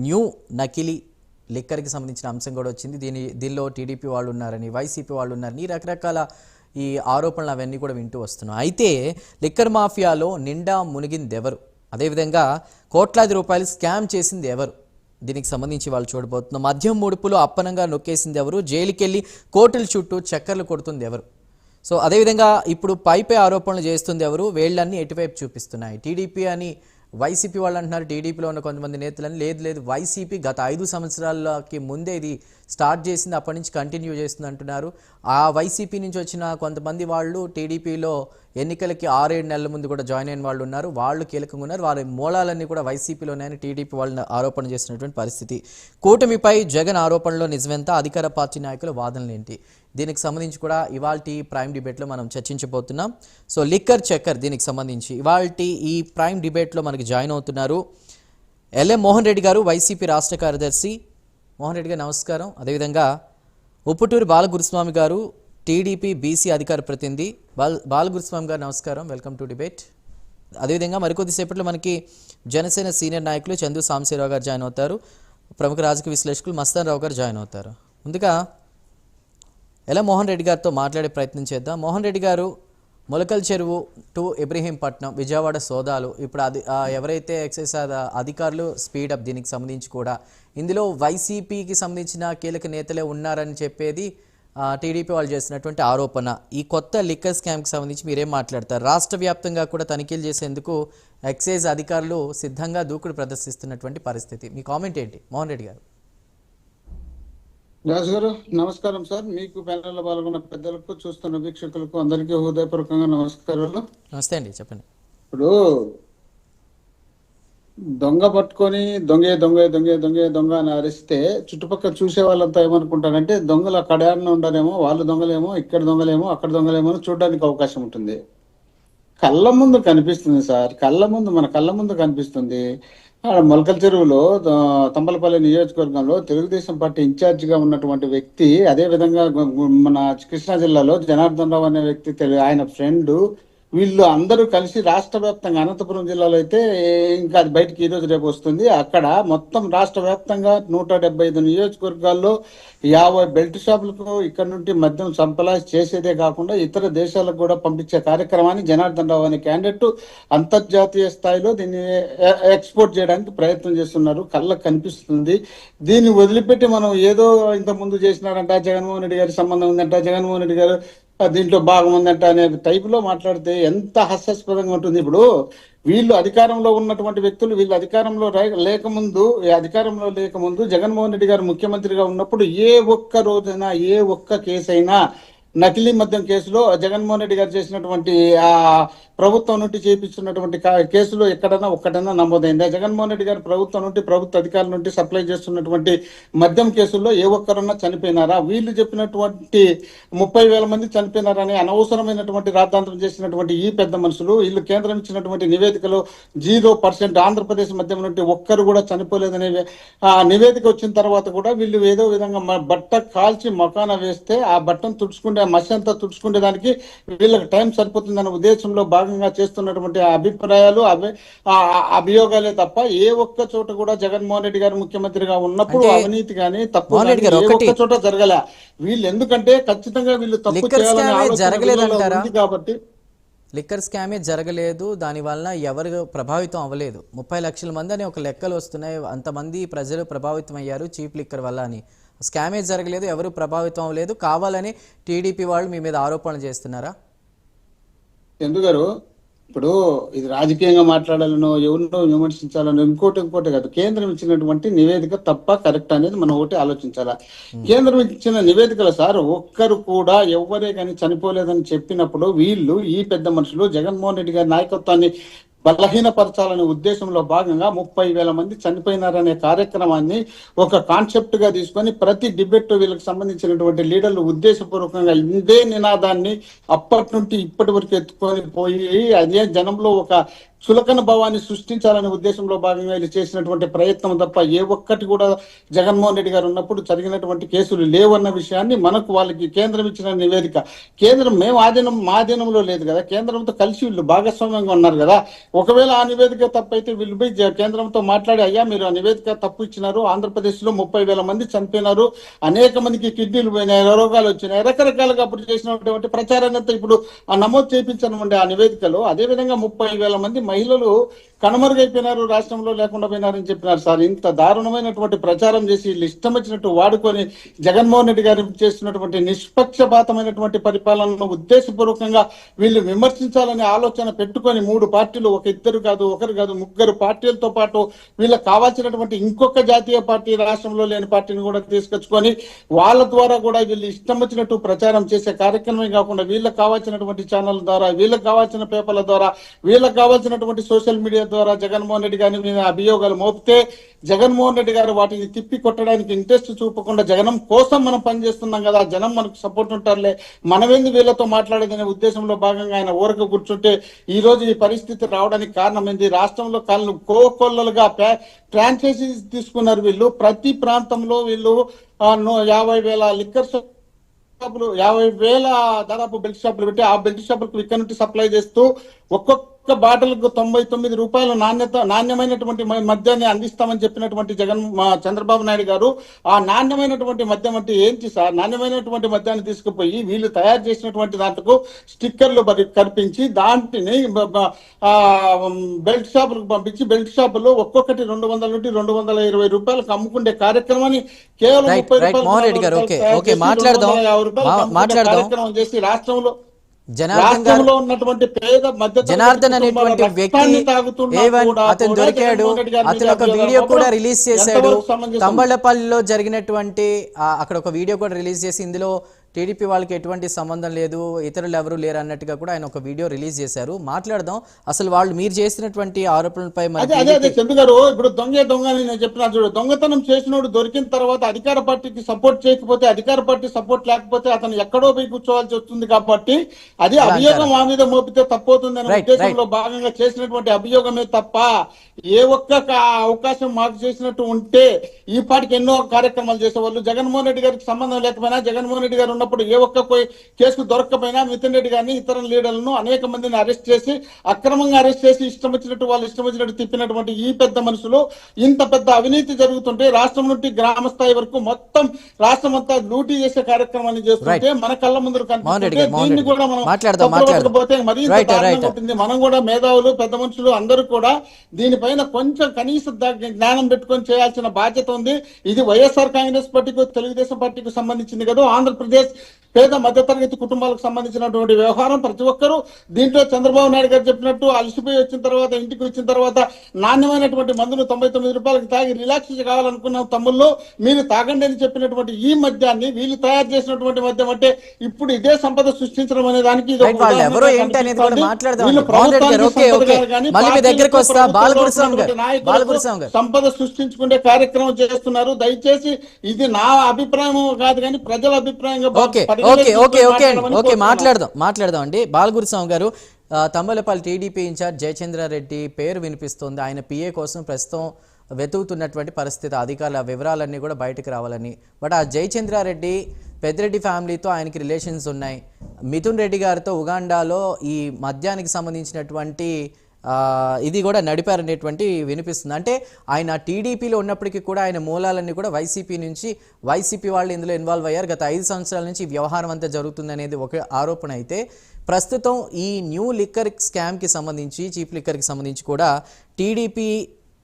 New నకిలీ లిక్కర్కి సంబంధించిన అంశం కూడా వచ్చింది. దీనిలో టీడీపీ వాళ్ళు ఉన్నారని, వైసీపీ వాళ్ళు ఉన్నారని రకరకాల ఈ ఆరోపణలు అవన్నీ కూడా వింటూ వస్తున్నాం. అయితే లిక్కర్ మాఫియాలో నిండా మునిగింది ఎవరు, అదేవిధంగా కోట్లాది రూపాయలు స్కామ్ చేసింది ఎవరు, దీనికి సంబంధించి వాళ్ళు చూడబోతున్నాం. మద్యం ముడుపులో అప్పనంగా నొక్కేసింది ఎవరు, జైలుకెళ్ళి కోర్టుల చుట్టూ చక్కర్లు కొడుతుంది ఎవరు. సో అదేవిధంగా ఇప్పుడు పైపై ఆరోపణలు చేస్తుంది ఎవరు, వేళ్ళన్నీ ఎటువైపు చూపిస్తున్నాయి. టీడీపీ అని వైసీపీ వాళ్ళు అంటున్నారు, టీడీపీలో ఉన్న కొంతమంది నేతలని. లేదు వైసీపీ గత 5 సంవత్సరాలకి ముందే ఇది స్టార్ట్ చేసింది, అప్పటి నుంచి కంటిన్యూ చేస్తుంది అంటున్నారు. ఆ వైసీపీ నుంచి వచ్చిన కొంతమంది వాళ్ళు టీడీపీలో ఎన్నికలకి 6-7 నెలల ముందు కూడా జాయిన్ అయిన వాళ్ళు ఉన్నారు, వాళ్ళు కీలకంగా ఉన్నారు. వారి మూలాలన్నీ కూడా వైసీపీలోనే టీడీపీ వాళ్ళని ఆరోపణ చేస్తున్నటువంటి పరిస్థితి. కూటమిపై జగన్ ఆరోపణలో నిజమెంత, అధికార పార్టీ నాయకుల వాదనలు ఏంటి, దీనికి సంబంధించి కూడా ఇవాల్టి ప్రైమ్ డిబేట్లో మనం చర్చించబోతున్నాం. సో లిక్కర్ చక్కర్ దీనికి సంబంధించి ఇవాల్టి ఈ ప్రైమ్ డిబేట్లో మనకి జాయిన్ అవుతున్నారు ఎల్ఎం మోహన్ రెడ్డి గారు, వైసీపీ రాష్ట్ర కార్యదర్శి. మోహన్ రెడ్డి గారు నమస్కారం. అదేవిధంగా ఉప్పుటూరి బాలగురుస్వామి గారు, టీడీపీ బీసీ అధికార ప్రతినిధి. బాలగురుస్వామి గారు నమస్కారం, వెల్కమ్ టు డిబేట్. అదేవిధంగా మరికొద్దిసేపట్లో మనకి జనసేన సీనియర్ నాయకులు చందు సాంబశివరావు గారు జాయిన్ అవుతారు, ప్రముఖ రాజకీయ విశ్లేషకులు మస్తాన్ రావు గారు జాయిన్ అవుతారు. ముందుగా ఎలా మోహన్ రెడ్డి గారితో మాట్లాడే ప్రయత్నం చేద్దాం. మోహన్ రెడ్డి గారు, మొలకల్ చెరువు టు ఇబ్రహీంపట్నం విజయవాడ సోదాలు ఇప్పుడు ఎవరైతే ఎక్సైజ్ అధికారులు స్పీడప్, దీనికి సంబంధించి కూడా ఇందులో వైసీపీకి సంబంధించిన కీలక నేతలే ఉన్నారని చెప్పేది టీడీపీ వాళ్ళు చేసినటువంటి ఆరోపణ. ఈ కొత్త లిక్కర్ స్కామ్కి సంబంధించి మీరేం మాట్లాడతారు? రాష్ట్ర వ్యాప్తంగా కూడా తనిఖీలు చేసేందుకు ఎక్సైజ్ అధికారులు సిద్ధంగా దూకుడు ప్రదర్శిస్తున్నటువంటి పరిస్థితి, మీ కామెంట్ ఏంటి మోహన్ రెడ్డి గారు? రాజు గారు నమస్కారం సార్. మీకు ప్యానెల్లో పాల్గొన్న పెద్దలకు, చూస్తున్న వీక్షకులకు అందరికీ హృదయపూర్వకంగా నమస్కారాలు. నమస్తే అండి, చెప్పండి. ఇప్పుడు దొంగ పట్టుకొని దొంగే దొంగే దొంగే దొంగే దొంగ అని అరిస్తే చుట్టుపక్కల చూసే వాళ్ళంతా ఏమనుకుంటారంటే దొంగలు అక్కడ ఉండరేమో, వాళ్ళు దొంగలేమో, ఇక్కడ దొంగలేమో, అక్కడ దొంగలేమో అని చూడడానికి అవకాశం ఉంటుంది. కళ్ళ ముందు కనిపిస్తుంది సార్, మన కళ్ళ ముందు కనిపిస్తుంది. మొలకల చెరువులో తంబలపల్లి నియోజకవర్గంలో తెలుగుదేశం పార్టీ ఇన్ఛార్జిగా ఉన్నటువంటి వ్యక్తి, అదే విధంగా మన కృష్ణా జిల్లాలో జనార్దన్ రావు అనే వ్యక్తి, ఆయన ఫ్రెండ్, వీళ్ళు అందరూ కలిసి రాష్ట్ర వ్యాప్తంగా, అనంతపురం జిల్లాలో అయితే ఇంకా అది బయటకి ఈరోజు రేపు వస్తుంది, అక్కడ మొత్తం రాష్ట్ర వ్యాప్తంగా 175 నియోజకవర్గాల్లో 50 బెల్ట్ షాపులకు ఇక్కడ నుండి మద్యం సంప్లాయ్ చేసేదే కాకుండా ఇతర దేశాలకు కూడా పంపించే కార్యక్రమాన్ని జనార్దన్ రావు అనే క్యాండిడేట్ అంతర్జాతీయ స్థాయిలో దీన్ని ఎక్స్పోర్ట్ చేయడానికి ప్రయత్నం చేస్తున్నారు, కళ్ళకు కనిపిస్తుంది. దీన్ని వదిలిపెట్టి మనం ఏదో ఇంత ముందు చేసినారంట, జగన్మోహన్ రెడ్డి గారి సంబంధం ఉందంట, జగన్మోహన్ రెడ్డి గారు దీంట్లో భాగం ఉందంట అనే టైపులో మాట్లాడితే ఎంత హాస్యాస్పదంగా ఉంటుంది. ఇప్పుడు వీళ్ళు అధికారంలో ఉన్నటువంటి వ్యక్తులు, వీళ్ళు అధికారంలో లేకముందు జగన్మోహన్ రెడ్డి గారు ముఖ్యమంత్రిగా ఉన్నప్పుడు ఏ ఒక్క రోజైనా, ఏ ఒక్క కేసైనా, నకిలీ మద్యం కేసులో జగన్మోహన్ రెడ్డి గారు చేసినటువంటి ఆ ప్రభుత్వం నుండి చేయించున్నటువంటి కేసులో ఎక్కడైనా ఒక్కటైనా నమోదైందా? జగన్మోహన్ రెడ్డి గారు ప్రభుత్వం నుండి, ప్రభుత్వ అధికారుల నుండి సప్లై చేస్తున్నటువంటి మద్యం కేసుల్లో ఏ ఒక్కరన్నా చనిపోయినారా? వీళ్ళు చెప్పినటువంటి 30,000 మంది చనిపోయినారని అనవసరమైనటువంటి రాద్ధాంతం చేసినటువంటి ఈ పెద్ద మనుషులు, వీళ్ళు కేంద్రం ఇచ్చినటువంటి నివేదికలో 0% ఆంధ్రప్రదేశ్ మద్యం నుండి ఒక్కరు కూడా చనిపోలేదనే నివేదిక వచ్చిన తర్వాత కూడా వీళ్ళు ఏదో విధంగా బట్ట కాల్చి మొకాన వేస్తే ఆ బట్టను తుడుచుకుంటే, ఆ మసి అంతా తుడుచుకునే దానికి వీళ్ళకి టైం సరిపోతుందనే ఉద్దేశంలో భాగంగా చేస్తున్నటువంటి అభిప్రాయాలు, అభియోగాలే తప్ప ఏ ఒక్క చోట కూడా జగన్మోహన్ రెడ్డి గారు ముఖ్యమంత్రిగా ఉన్నప్పుడు అవినీతి కానీ తప్పు ఏ ఒక్క చోట జరగలే. వీళ్ళు ఎందుకంటే ఖచ్చితంగా వీళ్ళు తప్పు చేయాలని కాబట్టి లిక్కర్ స్కామే జరగలేదు, దానివల్ల ఎవరు ప్రభావితం అవ్వలేదు. 30 లక్షల మంది అని ఒక లెక్కలు వస్తున్నాయి, అంతమంది ప్రజలు ప్రభావితం అయ్యారు చీప్ లిక్కర్ వల్ల అని. స్కామే జరగలేదు, ఎవరు ప్రభావితం అవ్వలేదు, కావాలని టీడీపీ వాళ్ళు మీ మీద ఆరోపణలు చేస్తున్నారా? ఎందుగారు, ఇప్పుడు ఇది రాజకీయంగా మాట్లాడాలనో, ఎవరినో విమర్శించాలనో, ఇంకోటి కాదు. కేంద్రం ఇచ్చినటువంటి నివేదిక తప్ప కరెక్ట్ అనేది మనం ఒకటి ఆలోచించాలా. కేంద్రం ఇచ్చిన నివేదికలు సార్ ఒక్కరు కూడా ఎవరే కానీ చనిపోలేదని చెప్పినప్పుడు వీళ్ళు, ఈ పెద్ద మనుషులు జగన్మోహన్ రెడ్డి గారి నాయకత్వాన్ని బలహీనపరచాలనే ఉద్దేశంలో భాగంగా 30,000 మంది చనిపోయినారనే కార్యక్రమాన్ని ఒక కాన్సెప్ట్ గా తీసుకొని ప్రతి డిబేట్ వీళ్ళకి సంబంధించినటువంటి లీడర్లు ఉద్దేశపూర్వకంగా ఇదే నినాదాన్ని అప్పటి నుండి ఇప్పటి వరకు ఎత్తుకొని పోయి అదే జనంలో ఒక చులకన భావాన్ని సృష్టించాలనే ఉద్దేశంలో భాగంగా వీళ్ళు చేసినటువంటి ప్రయత్నం తప్ప ఏ ఒక్కటి కూడా జగన్మోహన్ రెడ్డి గారు ఉన్నప్పుడు జరిగినటువంటి కేసులు లేవన్న విషయాన్ని మనకు వాళ్ళకి కేంద్రం ఇచ్చిన నివేదిక, కేంద్రం మేము మా ఆధీనంలో లేదు కదా, కేంద్రంతో కలిసి వీళ్ళు భాగస్వామ్యంగా ఉన్నారు కదా. ఒకవేళ ఆ నివేదిక తప్పు అయితే వీళ్ళు పోయి కేంద్రంతో మాట్లాడి, అయ్యా మీరు ఆ నివేదిక తప్పు ఇచ్చినారు, ఆంధ్రప్రదేశ్ లో 30,000 మంది చనిపోయినారు, అనేక మందికి కిడ్నీలు పోయినాయి, రోగాలు వచ్చినాయి, రకరకాలుగా అప్పుడు చేసినటువంటి ప్రచారాన్ని అంతా ఇప్పుడు నమోదు చేయించనుండే ఆ నివేదికలో. అదేవిధంగా 30,000 మంది మహిళలు కనుమరుగైపోయినారు, రాష్ట్రంలో లేకుండా పోయినారని చెప్పినారు సార్. ఇంత దారుణమైనటువంటి ప్రచారం చేసి వీళ్ళు ఇష్టం వచ్చినట్టు వాడుకొని జగన్మోహన్ రెడ్డి గారు చేస్తున్నటువంటి నిష్పక్షపాతమైనటువంటి పరిపాలనను ఉద్దేశపూర్వకంగా వీళ్ళు విమర్శించాలనే ఆలోచన పెట్టుకొని 3 పార్టీలు, ఇద్దరు కాదు, ఒకరు కాదు, 3 పార్టీలతో పాటు వీళ్ళకి కావాల్సినటువంటి ఇంకొక జాతీయ పార్టీ, రాష్ట్రంలో లేని పార్టీని కూడా తీసుకొచ్చుకొని వాళ్ళ ద్వారా కూడా వీళ్ళు ఇష్టం వచ్చినట్టు ప్రచారం చేసే కార్యక్రమమే కాకుండా వీళ్ళకి కావాల్సినటువంటి ఛానల్ ద్వారా, వీళ్ళకి కావాల్సిన పేపర్ల ద్వారా, వీళ్ళకి కావాల్సినటువంటి సోషల్ మీడియా ద్వారా జగన్మోహన్ రెడ్డి గారి మీద అభియోగాలు మోపితే జగన్మోహన్ రెడ్డి గారు వాటిని తిప్పి కొట్టడానికి ఇంట్రెస్ట్ చూపకుండా జగనం కోసం మనం పనిచేస్తున్నాం కదా, జనం మనకు సపోర్ట్ ఉంటారులే, మనమేంది వీళ్ళతో మాట్లాడేదనే ఉద్దేశంలో భాగంగా ఆయన ఊరక కూర్చుంటే ఈ రోజు ఈ పరిస్థితి రావడానికి కారణం ఏంది? రాష్ట్రంలో కాళ్ళు కోకొల్లలుగా ఫ్రాంచైజీ తీసుకున్నారు వీళ్ళు. ప్రతి ప్రాంతంలో వీళ్ళు 50,000 లిక్కర్ షాపులు, 50,000 దాదాపు బెల్ట్ షాపులు పెట్టి ఆ బెల్ట్ షాపులకు ఇక్కడ నుండి సప్లై చేస్తూ ఒక్కొక్క బాటిల్కు 99 రూపాయలు నాణ్యమైనటువంటి మద్యాన్ని అందిస్తామని చెప్పినటువంటి చంద్రబాబు నాయుడు గారు ఆ నాణ్యమైనటువంటి మద్యం అంటే ఏంటి సార్? నాణ్యమైనటువంటి మద్యాన్ని తీసుకుపోయి వీళ్ళు తయారు చేసినటువంటి దాంట్లో స్టిక్కర్లు కల్పించి దాంట్ని బెల్ట్ షాపులకు పంపించి బెల్ట్ షాపులో ఒక్కొక్కటి 200 నుండి 220 రూపాయలకు అమ్ముకునే కార్యక్రమాన్ని కేవలం 30 రూపాయలు కార్యక్రమం చేసి రాష్ట్రంలో ఉన్నటువంటి పేద జనార్దన్ అనేటువంటి వ్యక్తి అతను దొరికాడు. అతను ఒక వీడియో కూడా రిలీజ్ చేశాడు. తంబళ్లపల్లిలో జరిగినటువంటి అక్కడ ఒక వీడియో కూడా రిలీజ్ చేసి ఇందులో టీడీపీ వాళ్ళకి ఎటువంటి సంబంధం లేదు, ఇతరులు ఎవరు లేరు అన్నట్టుగా కూడా ఆయన ఒక వీడియో రిలీజ్ చేశారు. మాట్లాడదాం అసలు వాళ్ళు మీరు చేసినటువంటి ఆరోపణలపై. చంద్ర గారు, ఇప్పుడు దొంగ అని నేను చెప్పినా చూడు, దొంగతనం చేసినోడు దొరికిన తర్వాత అధికార పార్టీకి సపోర్ట్ చేయకపోతే, అధికార పార్టీ సపోర్ట్ లేకపోతే అతను ఎక్కడో పోయి కూర్చోవాల్సి వస్తుంది. కాబట్టి అది అభియోగం మా మీద మోపితే తప్పవుతుంది అనే ఉద్దేశంలో భాగంగా చేసినటువంటి అభియోగమే తప్ప ఏ ఒక్క అవకాశం మాకు చేసినట్టు ఉంటే ఈ పాటికి ఎన్నో కార్యక్రమాలు చేసేవాళ్ళు. జగన్మోహన్ రెడ్డి గారికి సంబంధం లేకపోయినా, జగన్మోహన్ రెడ్డి గారు ఉన్నప్పుడు ఏ ఒక్క కేసు దొరకకపోయినా మిథున్ రెడ్డి గారిని, ఇతర లీడర్లను అనేక మందిని అరెస్ట్ చేసి, అక్రమంగా అరెస్ట్ చేసి ఇష్టం వచ్చినట్టు వాళ్ళు ఇష్టం వచ్చినట్టు తిప్పినటువంటి ఈ పెద్ద మనుషులు ఇంత పెద్ద అవినీతి జరుగుతుంటే రాష్ట్రం నుండి గ్రామ స్థాయి వరకు మొత్తం రాష్ట్రం అంతా లూటీ చేసే కార్యక్రమాన్ని చేస్తుంటే మన కళ్ళ ముందు కనిపిస్తుంటే దీన్ని కూడా మనం తప్పకపోతే మరీ ఉంటుంది. మనం కూడా మేధావులు, పెద్ద మనుషులు అందరూ కూడా దీనిపైన కొంచెం కనీస జ్ఞానం పెట్టుకొని చేయాల్సిన బాధ్యత ఉంది. ఇది వైఎస్ఆర్ కాంగ్రెస్ పార్టీకి, తెలుగుదేశం పార్టీకి సంబంధించింది కదా, ఆంధ్రప్రదేశ్ పేద మధ్యతరగతి కుటుంబాలకు సంబంధించినటువంటి వ్యవహారం. ప్రతి ఒక్కరూ దీంట్లో చంద్రబాబు నాయుడు గారు చెప్పినట్టు అలసిపోయి వచ్చిన తర్వాత, ఇంటికి వచ్చిన తర్వాత నాణ్యమైనటువంటి మందును 99 రూపాయలకు తాగి రిలాక్స్ కావాలనుకున్న తమ్ముళ్ళు మీరు తాగండి అని చెప్పినటువంటి ఈ మద్యాన్ని వీళ్ళు తయారు చేసినటువంటి మద్యం అంటే ఇప్పుడు ఇదే సంపద సృష్టించడం అనే దానికి సంపద సృష్టించుకునే కార్యక్రమం చేస్తున్నారు. దయచేసి ఇది నా అభిప్రాయం కాదు కానీ ప్రజల అభిప్రాయంగా మాట్లాడదాం అండి. బాలగురుస్వామి గారు, తంబలపల్లి టీడీపీ ఇన్ఛార్జ్ జయచంద్రారెడ్డి పేరు వినిపిస్తోంది. ఆయన పిఏ కోసం ప్రస్తుతం వెతుకుతున్నటువంటి పరిస్థితి, అధికారుల వివరాలన్నీ కూడా బయటకు రావాలని. బట్ ఆ జయచంద్రారెడ్డి పెద్దిరెడ్డి ఫ్యామిలీతో ఆయనకి రిలేషన్స్ ఉన్నాయి. మిథున్ రెడ్డి గారితో ఉగాండాలో ఈ మద్యానికి సంబంధించినటువంటి ఇది కూడా నడిపారనేటువంటి వినిపిస్తుంది. అంటే ఆయన టీడీపీలో ఉన్నప్పటికీ కూడా ఆయన మూలాలన్నీ కూడా వైసీపీ వాళ్ళు ఇందులో ఇన్వాల్వ్ అయ్యారు. గత 5 సంవత్సరాల నుంచి వ్యవహారం అంతా జరుగుతుంది అనేది ఒక ఆరోపణ అయితే, ప్రస్తుతం ఈ న్యూ లిక్కర్ స్కామ్కి సంబంధించి, చీప్ లిక్కర్కి సంబంధించి కూడా టీడీపీ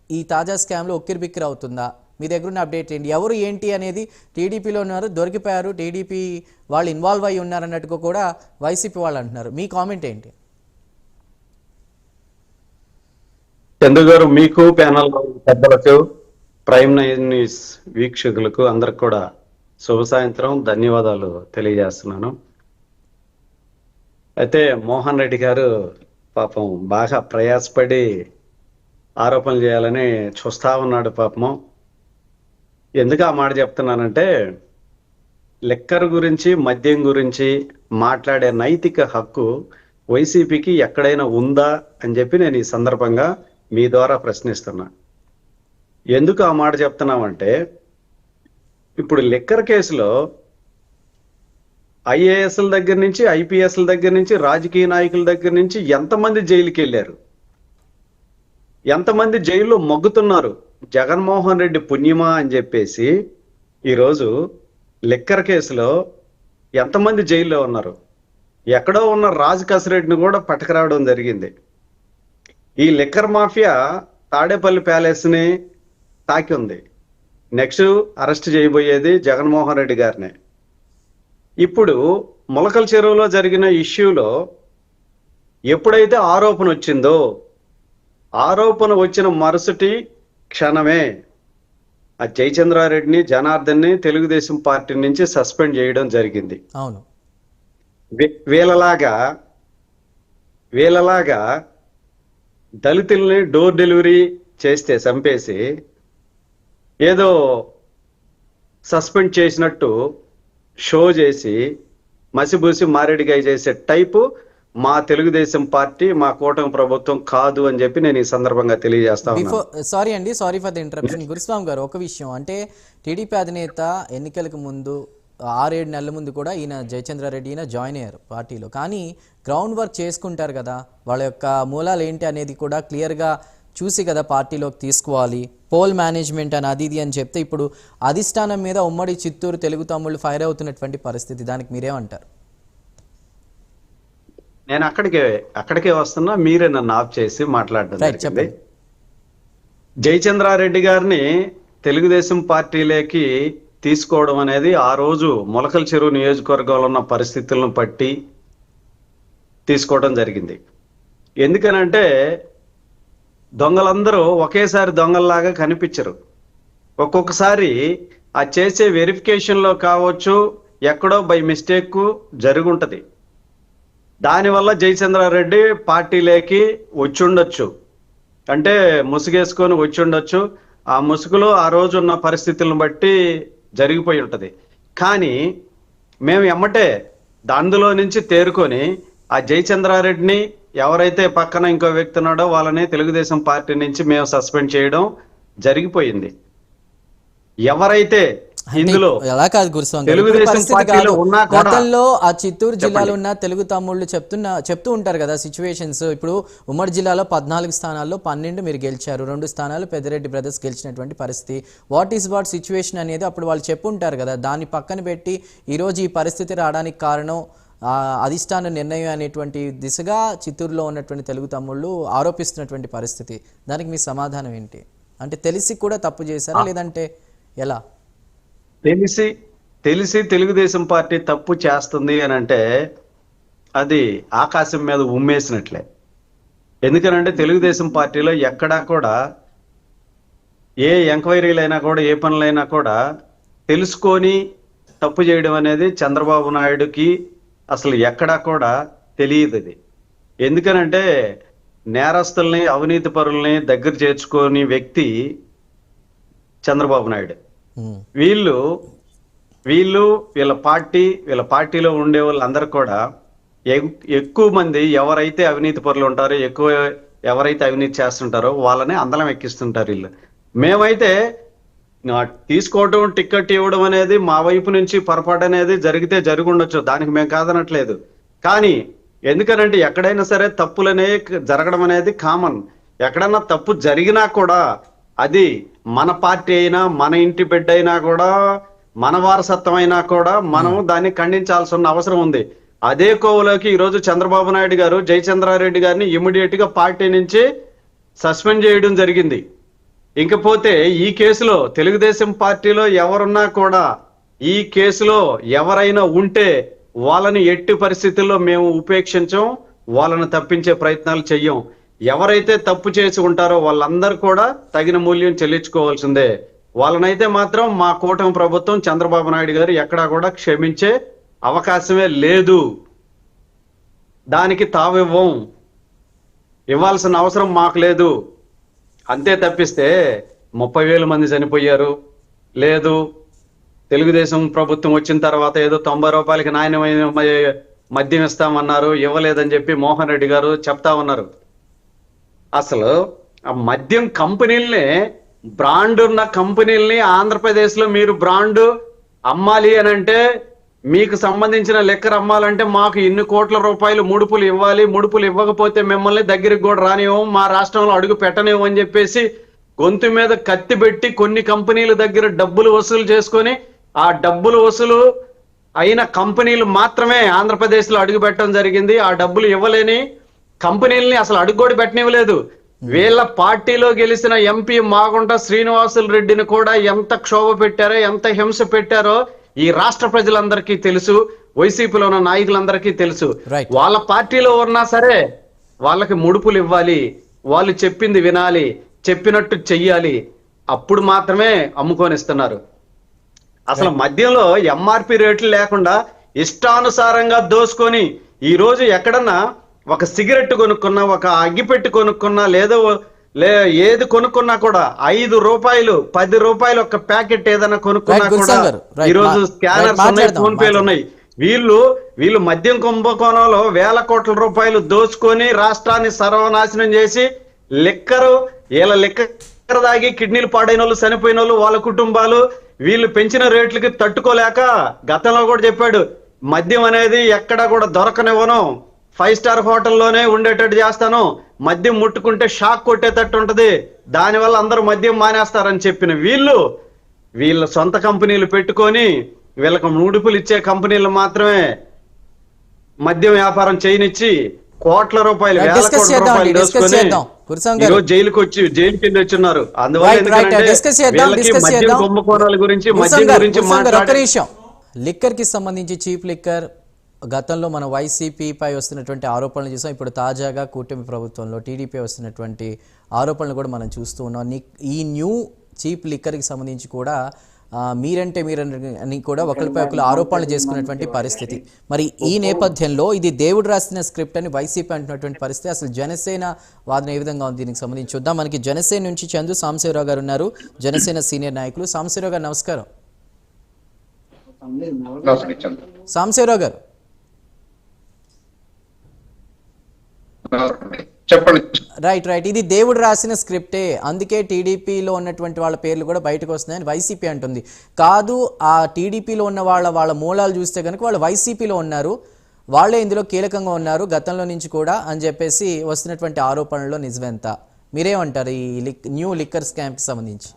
ఈ తాజా స్కామ్లో ఉక్కిరిబిక్కిరి అవుతుందా? మీ దగ్గర ఉన్న అప్డేట్ ఏంటి? ఎవరు ఏంటి అనేది టీడీపీలో ఉన్నారు, దొరికిపోయారు, టీడీపీ వాళ్ళు ఇన్వాల్వ్ అయ్యి ఉన్నారు అన్నట్టుగా కూడా వైసీపీ వాళ్ళు అంటున్నారు. మీ కామెంట్ ఏంటి? చందు గారు, మీకు ప్యానల్ పెద్దలకు, ప్రైమ్ న్యూస్ వీక్షకులకు అందరికి కూడా శుభ సాయంత్రం, ధన్యవాదాలు తెలియజేస్తున్నాను. అయితే మోహన్ రెడ్డి గారు పాపం బాగా ప్రయాసపడి ఆరోపణలు చేయాలని చూస్తా ఉన్నాడు పాపము. ఎందుకు ఆ మాట చెప్తున్నానంటే, లిక్కర్ గురించి, మద్యం గురించి మాట్లాడే నైతిక హక్కు వైసీపీకి ఎక్కడైనా ఉందా అని చెప్పి నేను ఈ సందర్భంగా మీ ద్వారా ప్రశ్నిస్తున్నా. ఎందుకు ఆ మాట చెప్తున్నామంటే, ఇప్పుడు లిక్కర్ కేసులో ఐఏఎస్ల దగ్గర నుంచి, ఐపీఎస్ల దగ్గర నుంచి, రాజకీయ నాయకుల దగ్గర నుంచి ఎంతమంది జైలుకి వెళ్ళారు. ఎంతమంది జైల్లో మగ్గుతున్నారు. జగన్మోహన్ రెడ్డి పుణ్యమా అని చెప్పేసి ఈరోజు లిక్కర్ కేసులో ఎంతమంది జైల్లో ఉన్నారు. ఎక్కడో ఉన్న రాజు కసిరెడ్డిని కూడా పట్టుకురావడం జరిగింది. ఈ లిక్కర్ మాఫియా తాడేపల్లి ప్యాలెస్ ని తాకి ఉంది. నెక్స్ట్ అరెస్ట్ చేయబోయేది జగన్మోహన్ రెడ్డి గారిని. ఇప్పుడు మొలకల చెరువులో జరిగిన ఇష్యూలో ఎప్పుడైతే ఆరోపణ వచ్చిందో, ఆరోపణ వచ్చిన మరుసటి క్షణమే ఆ జయచంద్రారెడ్డిని, జనార్దన్ని తెలుగుదేశం పార్టీ నుంచి సస్పెండ్ చేయడం జరిగింది. అవును. వీళ్ళలాగా దళితుల్ని డోర్ డెలివరీ చేస్తే చంపేసి ఏదో సస్పెండ్ చేసినట్టు షో చేసి మసిబూసి మారేడిగాయ చేసే టైపు మా తెలుగుదేశం పార్టీ, మా కూటమి ప్రభుత్వం కాదు అని చెప్పి నేను ఈ సందర్భంగా తెలియజేస్తా ఉన్నాను. Sorry for the interruption. Guruswami గారు, ఒక విషయం అంటే టీడీపీ అధినేత ఎన్నికలకు ముందు 6-7 నెలల ముందు కూడా ఈయన జయచంద్రారెడ్డి ఈయన జాయిన్ అయ్యారు పార్టీలో. కానీ గ్రౌండ్ వర్క్ చేసుకుంటారు కదా, వాళ్ళ యొక్క మూలాలు ఏంటి అనేది కూడా క్లియర్గా చూసి కదా పార్టీలోకి తీసుకోవాలి. పోల్ మేనేజ్మెంట్ అని అది ఇది అని చెప్తే ఇప్పుడు అధిష్టానం మీద ఉమ్మడి చిత్తూరు తెలుగు తమ్ముళ్ళు ఫైర్ అవుతున్నటువంటి పరిస్థితి, దానికి మీరేమంటారు? నేను అక్కడికే వస్తున్నా, మీరే నన్ను ఆఫ్ చేసి మాట్లాడడం జరిగింది. జయచంద్రారెడ్డి గారిని తెలుగుదేశం పార్టీలోకి తీసుకోవడం అనేది ఆ రోజు మొలకల చెరువు నియోజకవర్గంలో ఉన్న పరిస్థితులను బట్టి తీసుకోవడం జరిగింది. ఎందుకనంటే దొంగలందరూ ఒకేసారి దొంగల్లాగా కనిపించరు. ఒక్కొక్కసారి ఆ చేసే వెరిఫికేషన్లో కావచ్చు, ఎక్కడో బై మిస్టేక్ జరుగుంటది. దానివల్ల జయచంద్రారెడ్డి పార్టీలోకి వచ్చి ఉండొచ్చు, అంటే ముసుగేసుకొని వచ్చి ఉండొచ్చు. ఆ ముసుగులో ఆ రోజు ఉన్న పరిస్థితులను బట్టి జరిగిపోయి ఉంటది. కానీ మేము ఎమ్మటే అందులో నుంచి తేరుకొని ఆ జయచంద్రారెడ్డిని, ఎవరైతే పక్కన ఇంకో వ్యక్తి ఉన్నాడో వాళ్ళని తెలుగుదేశం పార్టీ నుంచి మేము సస్పెండ్ చేయడం జరిగిపోయింది. ఎవరైతే ఇందులో ఎలా కాదు గురుస్వామి, గతంలో ఆ చిత్తూరు జిల్లాలో ఉన్న తెలుగు తమ్ముళ్ళు చెప్తూ ఉంటారు కదా సిచ్యువేషన్స్. ఇప్పుడు ఉమ్మడి జిల్లాలో 14 స్థానాల్లో 12 మీరు గెలిచారు, 2 స్థానాలు పెద్దిరెడ్డి బ్రదర్స్ గెలిచినటువంటి పరిస్థితి. వాట్ సిచ్యువేషన్ అనేది అప్పుడు వాళ్ళు చెప్పుంటారు కదా. దాన్ని పక్కన పెట్టి ఈరోజు ఈ పరిస్థితి రావడానికి కారణం అధిష్టాన నిర్ణయం అనేటువంటి దిశగా చిత్తూరులో ఉన్నటువంటి తెలుగు తమ్ముళ్ళు ఆరోపిస్తున్నటువంటి పరిస్థితి. దానికి మీ సమాధానం ఏంటి? అంటే తెలిసి కూడా తప్పు చేశారా, లేదంటే ఎలా? తెలిసి తెలుగుదేశం పార్టీ తప్పు చేస్తుంది అని అంటే అది ఆకాశం మీద ఉమ్మేసినట్లే. ఎందుకనంటే తెలుగుదేశం పార్టీలో ఎక్కడా కూడా ఏ ఎంక్వైరీలైనా కూడా, ఏ పనులైనా కూడా తెలుసుకొని తప్పు చేయడం అనేది చంద్రబాబు నాయుడుకి అసలు ఎక్కడా కూడా తెలియదు. అది ఎందుకనంటే నేరస్తుల్ని, అవినీతి పరుల్ని దగ్గర చేర్చుకోని వ్యక్తి చంద్రబాబు నాయుడు. వీళ్ళ పార్టీలో ఉండే వాళ్ళందరూ కూడా ఎక్కువ మంది ఎవరైతే అవినీతి పరులు ఉంటారో, ఎవరైతే అవినీతి చేస్తుంటారో వాళ్ళని అందలం ఎక్కిస్తుంటారు వీళ్ళు. మేమైతే తీసుకోవడం, టికెట్ ఇవ్వడం అనేది మా వైపు నుంచి పొరపాటు అనేది జరిగితే జరుగుండొచ్చు, దానికి మేము కాదనట్లేదు. కానీ ఎందుకనంటే ఎక్కడైనా సరే తప్పులనే జరగడం అనేది కామన్. ఎక్కడన్నా తప్పు జరిగినా కూడా అది మన పార్టీ అయినా, మన ఇంటి బిడ్డ అయినా కూడా, మన వారసత్వం అయినా కూడా మనం దాన్ని ఖండించాల్సిన అవసరం ఉంది. అదే కోవలోకి ఈరోజు చంద్రబాబు నాయుడు గారు జయచంద్రారెడ్డి గారిని ఇమ్మీడియట్ గా పార్టీ నుంచి సస్పెండ్ చేయడం జరిగింది. ఇంకపోతే ఈ కేసులో తెలుగుదేశం పార్టీలో ఎవరున్నా కూడా, ఈ కేసులో ఎవరైనా ఉంటే వాళ్ళని ఎట్టి పరిస్థితుల్లో మేము ఉపేక్షించం, వాళ్ళని తప్పించే ప్రయత్నాలు చెయ్యం. ఎవరైతే తప్పు చేసి ఉంటారో వాళ్ళందరూ కూడా తగిన మూల్యం చెల్లించుకోవాల్సిందే. వాళ్ళనైతే మాత్రం మా కూటమి ప్రభుత్వం, చంద్రబాబు నాయుడు గారు ఎక్కడా కూడా క్షమించే అవకాశమే లేదు. దానికి తావివ్వం, ఇవ్వాల్సిన అవసరం మాకు లేదు. అంతే తప్పిస్తే 30,000 మంది చనిపోయారు లేదు, తెలుగుదేశం ప్రభుత్వం వచ్చిన తర్వాత ఏదో 90 రూపాయలకి నాణ్యమైన మద్యం ఇస్తామన్నారు, ఇవ్వలేదని చెప్పి మోహన్ రెడ్డి గారు చెప్తా ఉన్నారు. అసలు ఆ మద్యం కంపెనీల్ని, బ్రాండ్ ఉన్న కంపెనీల్ని ఆంధ్రప్రదేశ్ లో మీరు బ్రాండ్ అమ్మాలి అని అంటే మీకు సంబంధించిన లెక్కర్ అమ్మాలంటే మాకు ఇన్ని కోట్ల రూపాయలు ముడుపులు ఇవ్వాలి, ముడుపులు ఇవ్వకపోతే మిమ్మల్ని దగ్గరికి కూడా రానివ్వం, మా రాష్ట్రంలో అడుగు పెట్టనివ్వం అని చెప్పేసి గొంతు మీద కత్తి పెట్టి కొన్ని కంపెనీల దగ్గర డబ్బులు వసూలు చేసుకొని ఆ డబ్బులు వసూలు అయిన కంపెనీలు మాత్రమే ఆంధ్రప్రదేశ్ లో అడుగు పెట్టడం జరిగింది. ఆ డబ్బులు ఇవ్వలేని కంపెనీలని అసలు అడుగు కూడా పెట్టనివ్వలేదు. వీళ్ళ పార్టీలో గెలిచిన ఎంపీ మాగుంట శ్రీనివాసులు రెడ్డిని కూడా ఎంత క్షోభ పెట్టారో, ఎంత హింస పెట్టారో ఈ రాష్ట్ర ప్రజలందరికీ తెలుసు, వైసీపీలో ఉన్న నాయకులందరికీ తెలుసు. వాళ్ళ పార్టీలో ఉన్నా సరే వాళ్ళకి ముడుపులు ఇవ్వాలి, వాళ్ళు చెప్పింది వినాలి, చెప్పినట్టు చెయ్యాలి, అప్పుడు మాత్రమే అమ్ముకొనిస్తున్నారు. అసలు మద్యంలో ఎంఆర్పి రేట్లు లేకుండా ఇష్టానుసారంగా దోసుకొని ఈ రోజు ఎక్కడన్నా ఒక సిగరెట్ కొనుక్కున్నా, ఒక అగ్గిపెట్టి కొనుక్కున్నా, ఏది కొనుక్కున్నా కూడా 5 రూపాయలు 10 రూపాయలు ఒక ప్యాకెట్ ఏదైనా కొనుక్కున్నా కూడా ఈ రోజు స్కానర్స్ ఉన్నాయి, ఫోన్ పేలు ఉన్నాయి. వీళ్ళు మద్యం కుంభకోణంలో వేల కోట్ల రూపాయలు దోచుకొని రాష్ట్రాన్ని సర్వనాశనం చేసి వీళ్ళ లిక్కర్ దాగి కిడ్నీలు పాడైన వాళ్ళు, చనిపోయిన వాళ్ళు, వాళ్ళ కుటుంబాలు వీళ్ళు పెంచిన రేట్లకి తట్టుకోలేక గతంలో కూడా చెప్పాడు, మద్యం అనేది ఎక్కడ కూడా దొరకనివ్వను, 5 స్టార్ హోటల్లోనే ఉండేటట్టు చేస్తాను, మద్యం ముట్టుకుంటే షాక్ కొట్టేటట్టు ఉంటది, దానివల్ల అందరూ మద్యం మానేస్తారని చెప్పిన వీళ్ళ సొంత కంపెనీలు పెట్టుకొని వీళ్ళకు ముడుపులు ఇచ్చే కంపెనీలు మాత్రమే మద్యం వ్యాపారం చేయనిచ్చి కోట్ల రూపాయలు, వేల కోట్ల రూపాయలు దోచుకొని ఈరోజు జైలుకి వెళ్ళి వచ్చున్నారు. అందువల్ల మద్యం కుంభకోణాల గురించి, మద్యం గురించి మాట్లాడే లిక్కర్ కి సంబంధించి చీప్ లిక్కర్ గతంలో మన వైసీపీపై వస్తున్నటువంటి ఆరోపణలు చూసాం. ఇప్పుడు తాజాగా కూటమి ప్రభుత్వంలో టీడీపీ వస్తున్నటువంటి ఆరోపణలు కూడా మనం చూస్తూ ఉన్నాం. ఈ న్యూ చీప్ లిక్కర్కి సంబంధించి కూడా మీరని కూడా ఒకరిపై ఒకరు ఆరోపణలు చేసుకున్నటువంటి పరిస్థితి. మరి ఈ నేపథ్యంలో ఇది దేవుడు రాసిన స్క్రిప్ట్ అని వైసీపీ అంటున్నటువంటి పరిస్థితి. అసలు జనసేన వాదన ఏ విధంగా ఉంది దీనికి సంబంధించి చూద్దాం. మనకి జనసేన నుంచి చందు సాంబశివరావు గారు ఉన్నారు, జనసేన సీనియర్ నాయకులు. సాంబశివరావు గారు నమస్కారం. సాంబశివరావు గారు చెప్పండి. రైట్ ఇది దేవుడు రాసిన స్క్రిప్టే, అందుకే టీడీపీలో ఉన్నటువంటి వాళ్ళ పేర్లు కూడా బయటకు వస్తున్నాయని వైసీపీ అంటుంది. కాదు, ఆ టీడీపీలో ఉన్న వాళ్ళ మూలాలు చూస్తే కనుక వాళ్ళు వైసీపీలో ఉన్నారు, వాళ్ళే ఇందులో కీలకంగా ఉన్నారు గతంలో నుంచి కూడా అని చెప్పేసి వస్తున్నటువంటి ఆరోపణల్లో నిజమెంత? మీరేమంటారు ఈ న్యూ లిక్కర్ స్కామ్ కి సంబంధించి?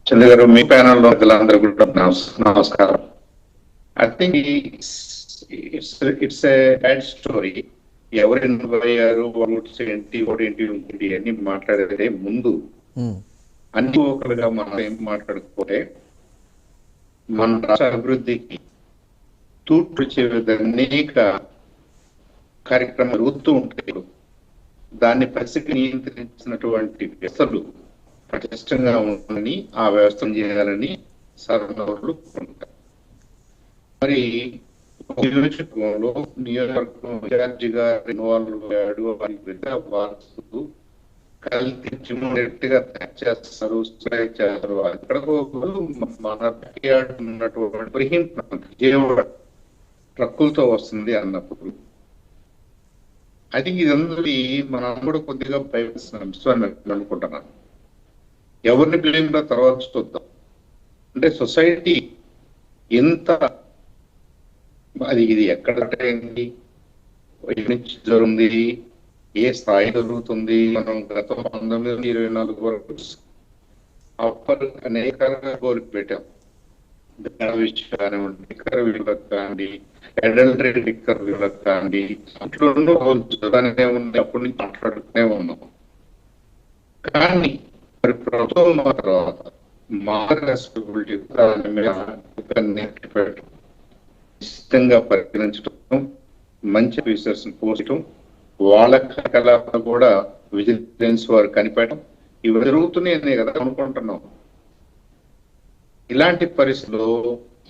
చంద్ర గారు, మీ ప్యానల్ లో అందరూ కూడా నమస్కారం. I think it's a bad story. ఎవరు ఇన్వాల్వ్ అయ్యారు, ఓట్స్ ఏంటి, ఓడేంటి, ఇంకోటి అన్ని మాట్లాడే ముందు అన్ని ఒకరుగా మనం ఏం మాట్లాడుకోతే మన రాష్ట్ర అభివృద్ధికి తూర్పుచ్చే అనేక కార్యక్రమాలు జరుగుతూ ఉంటాయి. దాన్ని పరిస్థితి నియంత్రించినటువంటి వ్యవస్థలు పటిష్టంగా ఉండాలని, ఆ వ్యవస్థను చేయాలని సర్వనోర్లు ఉంటారు. మరి నియోజకవర్గంలో నియోజకవర్గం ఇన్ఛార్జిగా ఇన్వాల్వ్ అయ్యాడు అని వార్తలు కలిసిగా చేస్తారు, చేస్తారు. అక్కడ మన ఉన్నటువంటి విజయవాడ ట్రక్కులతో వస్తుంది అన్నప్పుడు ఐ థింక్ ఇదందరి మనం కూడా కొద్దిగా భయపడుతున్నాం అనుకుంటున్నాను. ఎవరిని బ్లేమ్ తర్వాత చూద్దాం. అంటే సొసైటీ ఎంత ఇది ఎక్కడ అయింది, నుంచి జరుగుతుంది, ఏ స్థాయి జరుగుతుంది. మనం గత 1924 వరకు అప్పర్ అనేక గోలు పెట్టాం. విషయం కానివ్వండి, లిక్కర్ వీళ్ళకి కానివ్వండి, అడల్టరీ లిక్కర్ వీళ్ళకి కానివ్వండి, అట్లా ఉంది. అప్పటి నుంచి మాట్లాడుతూనే ఉన్నాం. కానీ మరి ప్రభుత్వం తర్వాత మా రెస్పాన్సిబిలిటీ దాని మీద నిశ్చితంగా పరిగణించడం, మంచి ఆఫీసర్స్ పోస్టం, వాళ్ళ కార్యకలాపాలు కూడా విజిలెన్స్ వారు కనిపెట్టడం, ఇవి జరుగుతున్నాయనే కదా అనుకుంటున్నాం. ఇలాంటి పరిస్థితుల్లో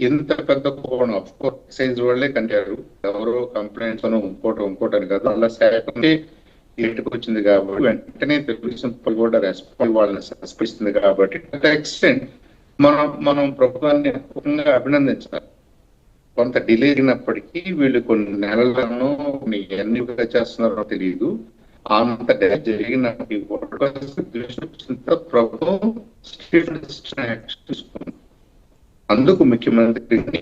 ఎంత పెద్ద కోణం ఎక్సైజ్ వాళ్ళే కనిపారు, ఎవరో కంప్లైంట్స్ ఇంకోటని కదా, అలా శాఖే ఇంటికి వచ్చింది కాబట్టి వెంటనే తెలుగుదేశం కూడా రెస్పాన్స్ వాళ్ళని సస్పెండ్ కాబట్టి ఎక్స్టెంట్ మనం ప్రభుత్వాన్ని అభినందించాలి. కొంత డిలే అయినప్పటికీ వీళ్ళు కొన్ని నెలలను ఎన్ని చేస్తున్నారో తెలియదు, అంత జరిగిన ప్రభుత్వం తీసుకుంది. అందులో అందుకు ముఖ్యమంత్రిని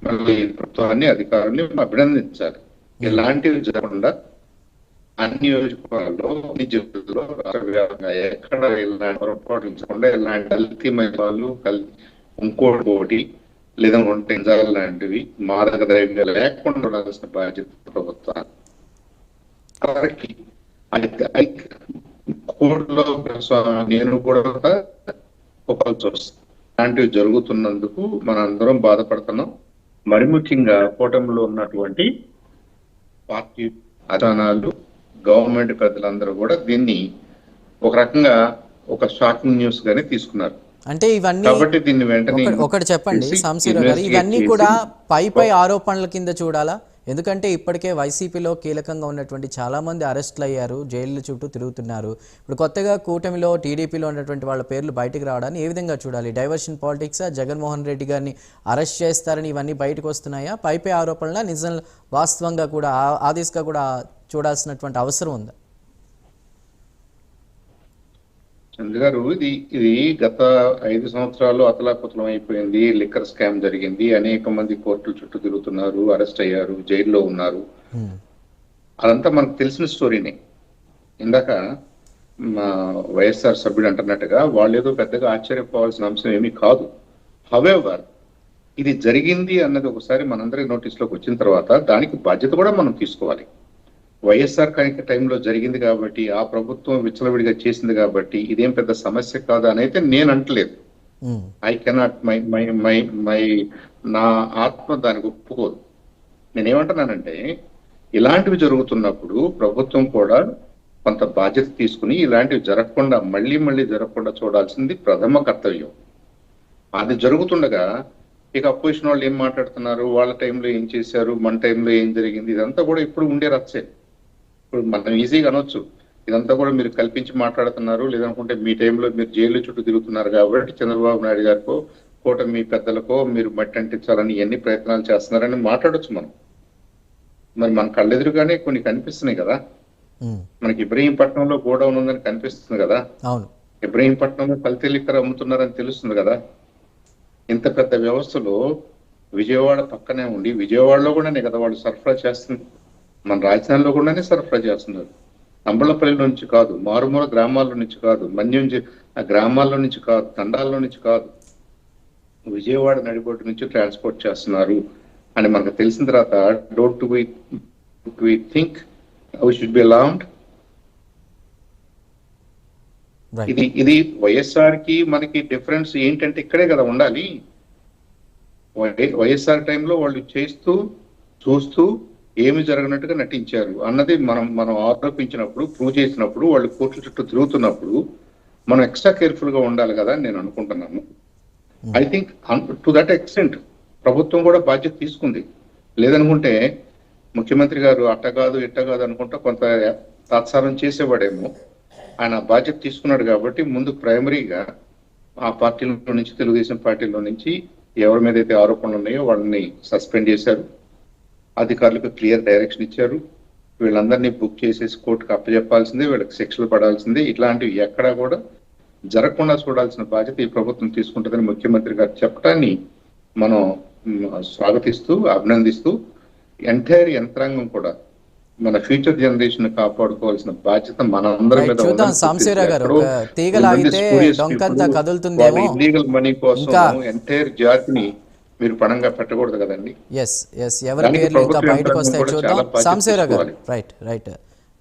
మళ్ళీ ప్రభుత్వాన్ని అధికారుల్ని అభినందించాలి. ఇలాంటివి జరగకుండా అన్ని నియోజకవర్గాల్లో అన్ని జిల్లాల్లో రాష్ట్ర వ్యాప్తంగా ఎక్కడ ఇలాంటి పొరపాట్లు జరగకుండా ఇలాంటి కల్తీ మహిళలు ఇంకోటి లేదా నిజాలు లాంటివి మాదక ద్రవ్యాలు లేకుండా ఉండాల్సిన బాధ్యత ప్రభుత్వాన్ని. కోర్టులో నేను కూడా ఒప్పుకోవాల్సి వస్తుంది. ఇలాంటివి జరుగుతున్నందుకు మనందరం బాధపడుతున్నాం. మరి ముఖ్యంగా కూటమిలో ఉన్నటువంటి పార్టీ అధినాలు, గవర్నమెంట్ పెద్దలందరూ కూడా దీన్ని ఒక రకంగా ఒక షాకింగ్ న్యూస్ గానే తీసుకున్నారు. అంటే ఇవన్నీ కాబట్టి దీన్ని వెంటనే ఒకటి చెప్పండి సాంబశివరావు గారు, ఇవన్నీ కూడా పై ఆరోపణల కింద చూడాలా? ఎందుకంటే ఇప్పటికే వైసీపీలో కీలకంగా ఉన్నటువంటి చాలా మంది అరెస్టులు అయ్యారు, జైళ్ళ చుట్టూ తిరుగుతున్నారు. ఇప్పుడు కొత్తగా కూటమిలో టీడీపీలో ఉన్నటువంటి వాళ్ళ పేర్లు బయటకు రావడాన్ని ఏ విధంగా చూడాలి? డైవర్షన్ పాలిటిక్సా? జగన్మోహన్ రెడ్డి గారిని అరెస్ట్ చేస్తారని ఇవన్నీ బయటకు వస్తున్నాయా? పై ఆరోపణల నిజం వాస్తవంగా కూడా ఆ దిశగా కూడా చూడాల్సినటువంటి అవసరం ఉందా? చంద్ర గారు, ఇది గత 5 సంవత్సరాలు అతలాకుతలం అయిపోయింది. లిక్కర్ స్కామ్ జరిగింది, అనేక మంది కోర్టుల చుట్టూ తిరుగుతున్నారు, అరెస్ట్ అయ్యారు, జైల్లో ఉన్నారు. అదంతా మనకు తెలిసిన స్టోరీనే. ఇందాక మా వైఎస్ఆర్ సభ్యుడు అంటున్నట్టుగా వాళ్ళు ఏదో పెద్దగా ఆశ్చర్యపోవాల్సిన అంశం ఏమీ కాదు. హవెవర్, ఇది జరిగింది అన్నది ఒకసారి మనందరి నోటీస్లోకి వచ్చిన తర్వాత దానికి బాధ్యత కూడా మనం తీసుకోవాలి. వైఎస్ఆర్ టైంలో జరిగింది కాబట్టి, ఆ ప్రభుత్వం విచ్చలవిడిగా చేసింది కాబట్టి ఇదేం పెద్ద సమస్య కాదు అని అయితే నేను అంటలేదు. ఐ కెనాట్ మై నా ఆత్మ దానికి ఒప్పుకోదు. నేనేమంటున్నానంటే, ఇలాంటివి జరుగుతున్నప్పుడు ప్రభుత్వం కూడా కొంత బాధ్యత తీసుకుని ఇలాంటివి జరగకుండా మళ్ళీ జరగకుండా చూడాల్సింది ప్రథమ కర్తవ్యం. అది జరుగుతుండగా ఇక అపోజిషన్ వాళ్ళు ఏం మాట్లాడుతున్నారు, వాళ్ళ టైంలో ఏం చేశారు, మన టైంలో ఏం జరిగింది, ఇదంతా కూడా ఇప్పుడు ఉండే రచ్చే. ఇప్పుడు మనం ఈజీగా అనొచ్చు, ఇదంతా కూడా మీరు కల్పించి మాట్లాడుతున్నారు, లేదనుకుంటే మీ టైంలో మీరు జైలు చుట్టూ తిరుగుతున్నారు కాబట్టి చంద్రబాబు నాయుడు గారికో కూటమి పెద్దలకో మీరు మట్టి అంటించాలని ఎన్ని ప్రయత్నాలు చేస్తున్నారని మాట్లాడొచ్చు మనం. మరి మన కళ్ళెదురుగానే కొన్ని కనిపిస్తున్నాయి కదా. మనకి ఇబ్రహీంపట్నంలో గోడౌన్ ఉందని కనిపిస్తుంది కదా, ఇబ్రహీంపట్నంలో కల్తీ లిక్కర్ అమ్ముతున్నారని తెలుస్తుంది కదా. ఇంత పెద్ద వ్యవస్థలో విజయవాడ పక్కనే ఉండి విజయవాడలో కూడానే కదా వాళ్ళు సరఫరా చేస్తుంది. మన రాజధానిలో కూడానే సరఫరా చేస్తున్నారు. అంబళ్ళపల్లి నుంచి కాదు, మారుమూల గ్రామాల్లో నుంచి కాదు, మన్యం గ్రామాల్లో నుంచి కాదు, తండాల్లో నుంచి కాదు, విజయవాడ నడిబొట్టు నుంచి ట్రాన్స్పోర్ట్ చేస్తున్నారు అని మనకు తెలిసిన తర్వాత don't we think we should be allowed? ఇది వైఎస్ఆర్ కి మనకి డిఫరెన్స్ ఏంటంటే ఇక్కడే కదా ఉండాలి. వైఎస్ఆర్ టైంలో వాళ్ళు చేస్తూ చూస్తూ ఏమి జరగనట్టుగా నటించారు అన్నది మనం ఆరోపించినప్పుడు, ప్రూవ్ చేసినప్పుడు, వాళ్ళు కోర్టుల చుట్టూ తిరుగుతున్నప్పుడు మనం ఎక్స్ట్రా కేర్ఫుల్ గా ఉండాలి కదా అని నేను అనుకుంటున్నాను. I think to that extent ప్రభుత్వం కూడా బాధ్యత తీసుకుంది. లేదనుకుంటే ముఖ్యమంత్రి గారు అట్ట కాదు ఇట్ట కాదు అనుకుంటా కొంత తాత్సారం చేసేవాడేమో. ఆయన బాధ్యత తీసుకున్నాడు కాబట్టి ముందు ప్రైమరీగా ఆ పార్టీలో నుంచి, తెలుగుదేశం పార్టీలో నుంచి ఎవరి మీద అయితే ఆరోపణలు ఉన్నాయో వాళ్ళని సస్పెండ్ చేశారు, అధికారులకు క్లియర్ డైరెక్షన్ ఇచ్చారు. వీళ్ళందరినీ బుక్ చేసేసి కోర్టుకు అప్పచెప్పాల్సిందే, వీళ్ళకి శిక్షలు పడాల్సిందే. ఇట్లాంటివి ఎక్కడా కూడా జరగకుండా చూడాల్సిన బాధ్యత ఈ ప్రభుత్వం తీసుకుంటుందని ముఖ్యమంత్రి గారు చెప్పడాన్ని మనం స్వాగతిస్తూ, అభినందిస్తూ, ఎంటైర్ యంత్రాంగం కూడా మన ఫ్యూచర్ జనరేషన్ కాపాడుకోవాల్సిన బాధ్యత మనందరి మీద ఇల్లీగల్ మనీ కోసం ఎంటైర్ జాతిని మీరు పణంగా పెట్టకూడదు కదండి.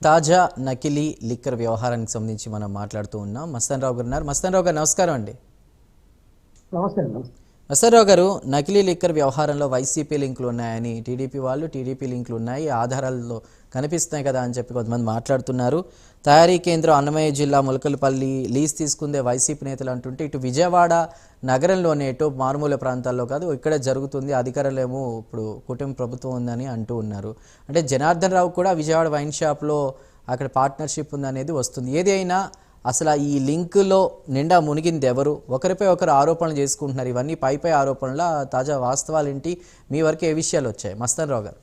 తాజా నకిలీ లిక్కర్ వ్యవహారానికి సంబంధించి మనం మాట్లాడుతూ ఉన్నాం. మస్తాన్ రావు గారు ఉన్నారు. మస్తాన్ రావు గారు నమస్కారం అండి. మస్తాన్ రావు గారు, నకిలీ లిక్కర్ వ్యవహారంలో వైసీపీ లింకులు ఉన్నాయని టీడీపీ లింకులు ఉన్నాయి, ఆధారాల్లో కనిపిస్తున్నాయి కదా అని చెప్పి కొంతమంది మాట్లాడుతున్నారు. తయారీ కేంద్రం అన్నమయ్య జిల్లా ములకలపల్లి లీజ్ తీసుకుందే వైసీపీ నేతలు అంటుంటే, ఇటు విజయవాడ నగరంలోనే ఎటో మారుమూల ప్రాంతాల్లో కాదు ఇక్కడ జరుగుతుంది, అధికారులేమో ఇప్పుడు కూటమి ప్రభుత్వం ఉందని అంటూ ఉన్నారు. అంటే జనార్దన్ రావు కూడా విజయవాడ వైన్ షాప్లో అక్కడ పార్ట్నర్షిప్ ఉందనేది వస్తుంది. ఏది అయినా అసలు ఈ లింకులో నిండా మునిగింది ఎవరు? ఒకరిపై ఒకరు ఆరోపణలు చేసుకుంటున్నారు. ఇవన్నీ పై ఆరోపణల తాజా వాస్తవాలు ఏంటి? మీ వరకు ఏ విషయాలు వచ్చాయి? మస్తాన్ రావు గారు.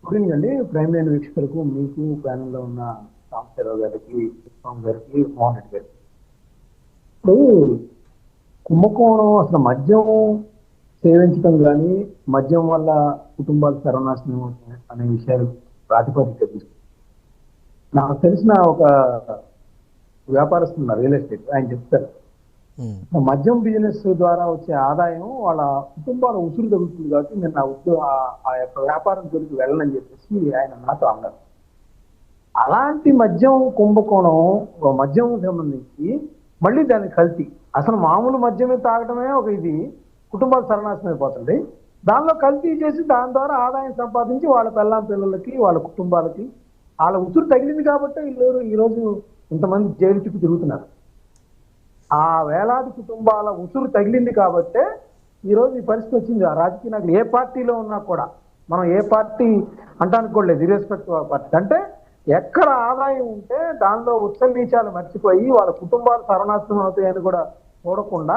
గుడ్ ఈవినింగ్ అండి. ప్రైమ్ లైన్ వీక్షకులకు, మీకు ప్యానెల్లో ఉన్న సాంబశివరావు గారికి, మోహన్ రెడ్డి గారికి. ఇప్పుడు కుంభకోణం అసలు మద్యం సేవించడం కానీ మద్యం వల్ల కుటుంబాలు సర్వనాశనం అవుతాయి అనే విషయాలు ప్రాతిపదిక తీసుకుంటాం. నాకు తెలిసిన ఒక వ్యాపారస్తులు ఉన్నారు, రియల్ ఎస్టేట్, ఆయన చెప్తారు మద్యం బిజినెస్ ద్వారా వచ్చే ఆదాయం వాళ్ళ కుటుంబాల ఉసురు తగ్గుతుంది కాబట్టి నేను ఆ యొక్క వ్యాపారం జోలికి వెళ్ళనని చెప్పేసి ఆయన నాతో అన్నారు. అలాంటి మద్యం కుంభకోణం మద్యం సంబంధించి మళ్ళీ దాన్ని కల్తీ, అసలు మామూలు మద్యమే తాగడమే ఒక ఇది కుటుంబాలు సర్వనాశనం అయిపోతుంది. దానిలో కల్తీ చేసి దాని ద్వారా ఆదాయం సంపాదించి వాళ్ళ పెళ్ళాం పిల్లలకి వాళ్ళ కుటుంబాలకి వాళ్ళ ఉసురు తగిలింది కాబట్టి ఈరోజు ఇంతమంది జైలు చుట్టూ తిరుగుతున్నారు. ఆ వేలాది కుటుంబాల ఉసురు తగిలింది కాబట్టే ఈరోజు ఈ పరిస్థితి వచ్చింది. ఆ రాజకీయ నాయకులు ఏ పార్టీలో ఉన్నా కూడా, మనం ఏ పార్టీ అంటానికి కూడా లేదు, ఇర్రెస్పెక్ట్ పార్టీ, అంటే ఎక్కడ ఆదాయం ఉంటే దానిలో ఉత్సన్నీచాలు మర్చిపోయి వాళ్ళ కుటుంబాలు సర్వనాశనం అవుతాయని కూడా చూడకుండా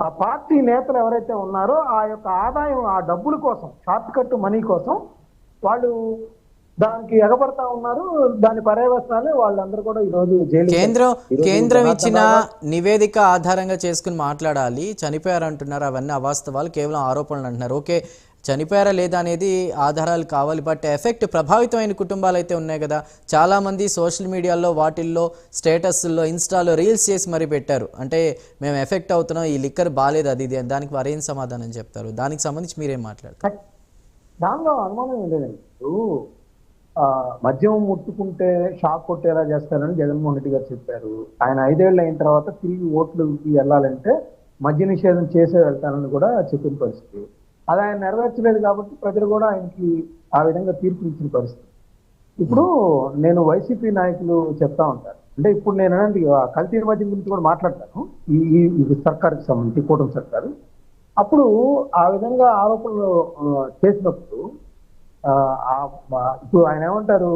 ఆ పార్టీ నేతలు ఎవరైతే ఉన్నారో ఆ యొక్క ఆదాయం, ఆ డబ్బుల కోసం, షార్ట్ కట్ మనీ కోసం వాళ్ళు దానికి ఎగబడతా ఉన్నారు. దాని పర్యవసానాలు వాళ్ళందరూ కూడా ఈరోజు జైలు. కేంద్రం ఇచ్చిన నివేదిక ఆధారంగా చేసుకుని మాట్లాడాలి. చనిపోయారు అంటున్నారు, అవన్నీ అవాస్తవాలు, కేవలం ఆరోపణలు అంటున్నారు. ఓకే, చనిపోయారా లేదా అనేది ఆధారాలు కావాలి, బట్ ఎఫెక్ట్ ప్రభావితమైన కుటుంబాలు అయితే ఉన్నాయి కదా. చాలామంది సోషల్ మీడియాలో వాటిల్లో స్టేటస్లో ఇన్స్టాలో రీల్స్ చేసి మరీ పెట్టారు, అంటే మేము ఎఫెక్ట్ అవుతున్నాం, ఈ లిక్కర్ బాగాలేదు అది ఇది. దానికి వారేం సమాధానం చెప్తారు? దానికి సంబంధించి మీరేం మాట్లాడతారు? దానిలో అనుమానం ఏం లేదండి. ఇప్పుడు మద్యం ముట్టుకుంటే షాక్ కొట్టేలా చేస్తారని జగన్మోహన్ రెడ్డి గారు చెప్పారు. ఆయన 5 ఏళ్ళు అయిన తర్వాత తిరిగి ఓట్లకి వెళ్ళాలంటే మద్య నిషేధం చేసే వెళ్తానని కూడా చెప్పిన పరిస్థితి. అది ఆయన నెరవేర్చలేదు కాబట్టి ప్రజలు కూడా ఆయనకి ఆ విధంగా తీర్పు ఇచ్చిన పరిస్థితి. ఇప్పుడు నేను వైసీపీ నాయకులు చెప్తా ఉంటారు, అంటే ఇప్పుడు నేను అనేది కల్తీ మద్యం గురించి కూడా మాట్లాడతాను, ఈ సర్కారుకి సంబంధించి కూటమి సర్కారు. అప్పుడు ఆ విధంగా ఆరోపణలు చేసినప్పుడు ఇప్పుడు ఆయన ఏమంటారు,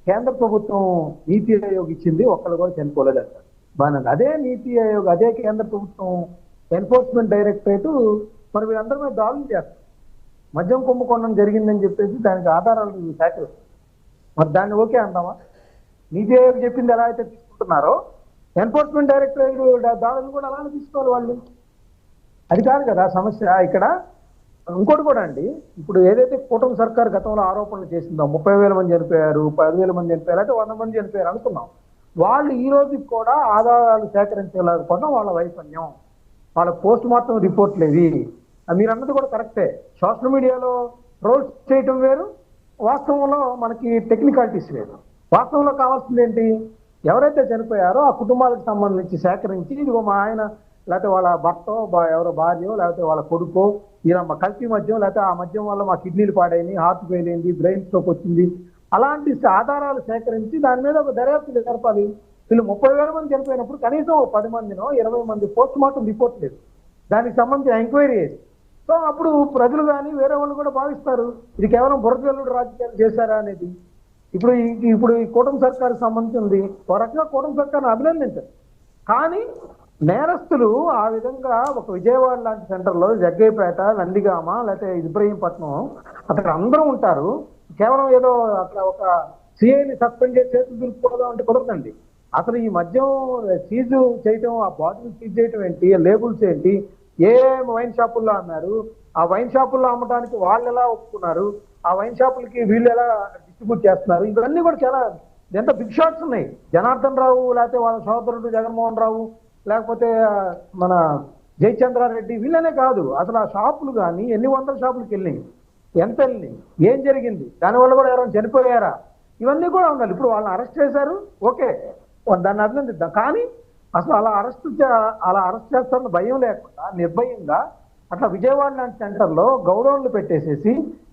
కేంద్ర ప్రభుత్వం నీతి ఆయోగ్ ఇచ్చింది, ఒక్కళ్ళు కూడా చనిపోలేదు అంటారు. బాగా అదే నీతి ఆయోగ్, అదే కేంద్ర ప్రభుత్వం ఎన్ఫోర్స్మెంట్ డైరెక్టరేట్ మరి వీళ్ళందరి మీద దాడులు చేస్తారు. మద్యం కుంభకోణం జరిగిందని చెప్పేసి దానికి ఆధారాలు సేకరిస్తారు. మరి దాన్ని ఓకే అందామా? నీతి ఆయోగ్ చెప్పింది ఎలా అయితే తీసుకుంటున్నారో ఎన్ఫోర్స్మెంట్ డైరెక్టరేట్ దాడులు కూడా అలానే తీసుకోవాలి వాళ్ళు. అది కాదు కదా సమస్య ఇక్కడ. ఇంకోటి కూడా అండి, ఇప్పుడు ఏదైతే కూటమి సర్కారు గతంలో ఆరోపణలు చేసిందో 30,000 మంది చనిపోయారు, 10,000 మంది చనిపోయారు, అయితే 100 మంది చనిపోయారు అనుకున్నాం. వాళ్ళు ఈ రోజుకి కూడా ఆధారాలు సేకరించలేకపోవడం వాళ్ళ వైఫల్యం, వాళ్ళ పోస్ట్ మార్టం రిపోర్ట్లు ఇవి. మీరు అన్నది కూడా కరెక్టే. సోషల్ మీడియాలో ట్రోల్స్ చేయటం వేరు, వాస్తవంలో మనకి టెక్నికాలిటీస్ వేరు. వాస్తవంలో కావాల్సింది ఏంటి, ఎవరైతే చనిపోయారో ఆ కుటుంబాలకు సంబంధించి సేకరించి, ఇదిగో మా ఆయన లేకపోతే వాళ్ళ భర్త ఎవరో భార్యో లేకపోతే వాళ్ళ కొడుకో ఇలా మా కల్తీ మద్యం లేకపోతే ఆ మద్యం వల్ల మా కిడ్నీలు పాడైంది, హార్ట్ ఫెయిల్ అయింది, బ్రెయిన్ స్ట్రోక్ వచ్చింది, అలాంటి ఆధారాలు సేకరించి దాని మీద ఒక దర్యాప్తు జరపాలి. వీళ్ళు 30,000 మంది చనిపోయినప్పుడు కనీసం 10 మందినో 20 మంది పోస్ట్ మార్టం రిపోర్ట్ లేదు, దానికి సంబంధించి ఎంక్వైరీ అయ్యేది. సో అప్పుడు ప్రజలు కానీ వేరే వాళ్ళు కూడా భావిస్తారు ఇది కేవలం బురదల్లుడు రాజకీయాలు చేశారా అనేది. ఇప్పుడు ఈ కూటమి సర్కారుకు సంబంధించి ఉంది, ఒక రకంగా కూటమి సర్కారును అభినందించారు. కానీ నేరస్తులు ఆ విధంగా ఒక విజయవాడ లాంటి సెంటర్లో జగ్గైపేట, నందిగామ లేకపోతే ఇబ్రహీంపట్నం అక్కడ అందరూ ఉంటారు. కేవలం ఏదో అక్కడ ఒక సిఐని సస్పెండ్ చేసి చేతులు దులుపుకోవడం అంటే కుదరదండి. అసలు ఈ మద్యం సీజు చేయటం, ఆ బాటిల్ సీజ్ చేయటం ఏంటి, లేబుల్స్ ఏంటి, ఏ వైన్ షాపుల్లో అమ్మారు, ఆ వైన్ షాపుల్లో అమ్మడానికి వాళ్ళు ఎలా ఒప్పుకున్నారు, ఆ వైన్ షాపులకి వీళ్ళు ఎలా డిస్ట్రిబ్యూట్ చేస్తున్నారు, ఇవన్నీ కూడా చాలా ఎంత బిగ్ షాట్స్ ఉన్నాయి. జనార్దన్ రావు లేకపోతే వాళ్ళ సోదరుడు జగన్మోహన్ రావు లేకపోతే మన జయచంద్రారెడ్డి వీళ్ళనే కాదు, అసలు ఆ షాపులు కానీ ఎన్ని వందల షాపులకి వెళ్ళినాయి, ఎంత వెళ్ళినాయి, ఏం జరిగింది, దానివల్ల కూడా ఎవరైనా చనిపోయారా, ఇవన్నీ కూడా ఉండాలి. ఇప్పుడు వాళ్ళని అరెస్ట్ చేశారు, ఓకే, దాన్ని అభినందిద్దాం. కానీ అసలు అలా అరెస్ట్ చేస్తారన్న భయం లేకుండా నిర్భయంగా అట్లా విజయవాడ లాంటి సెంటర్లో గౌరవన్లు పెట్టేసేసి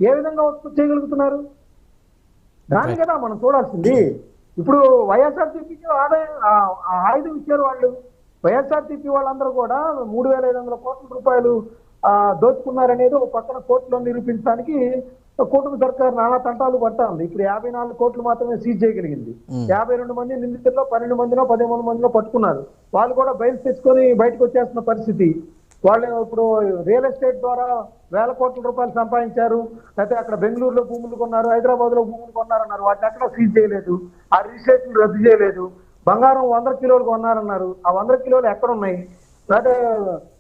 ఏ విధంగా ఉత్పత్తి చేయగలుగుతున్నారు, దాని కదా మనం చూడాల్సింది. ఇప్పుడు వైఎస్ఆర్సీపీకి ఆయుధం ఇచ్చారు వాళ్ళు. వైఎస్ఆర్సీపీ వాళ్ళందరూ కూడా 3,500 కోట్ల రూపాయలు దోచుకున్నారనేది ఒక పక్కన కోర్టులో నిరూపించడానికి కూటమి సర్కారు నానా తంటాలు పడతా ఉంది. ఇప్పుడు 54 కోట్లు మాత్రమే సీజ్ చేయగలిగింది. 52 మంది నిందితుల్లో 12 మందినో 13 మందినో పట్టుకున్నారు. వాళ్ళు కూడా బయలు తెచ్చుకొని బయటకు వచ్చేస్తున్న పరిస్థితి. వాళ్ళు ఇప్పుడు రియల్ ఎస్టేట్ ద్వారా వేల కోట్ల రూపాయలు సంపాదించారు, లేకపోతే అక్కడ బెంగళూరులో భూములు కొన్నారు, హైదరాబాద్ లో భూములు కొన్నారన్నారు, వాటిని ఎక్కడ సీజ్ చేయలేదు, ఆ రిజిస్ట్రేషన్ రద్దు చేయలేదు. బంగారం 100 కిలోలు కొన్నారన్నారు, ఆ 100 కిలోలు ఎక్కడున్నాయి, అంటే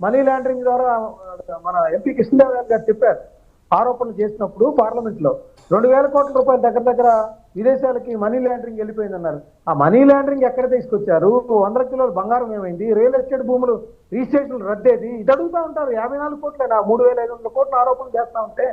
మనీ లాండరింగ్ ద్వారా మన ఎంపీ కృష్ణదేవరాయలు గారు చెప్పారు ఆరోపణలు చేసినప్పుడు పార్లమెంట్ లో 2,000 కోట్ల రూపాయలు దగ్గర విదేశాలకి మనీ లాండరింగ్ వెళ్ళిపోయిందన్నారు. ఆ మనీ లాండరింగ్ ఎక్కడ తీసుకొచ్చారు? 100 కిలోల బంగారం ఏమైంది? రియల్ ఎస్టేట్ భూములు రిజిస్ట్రేషన్లు రద్దేది? ఇది అడుగుతా ఉంటారు. 54 కోట్లేనా 3,500 కోట్ల ఆరోపణలు చేస్తా ఉంటే.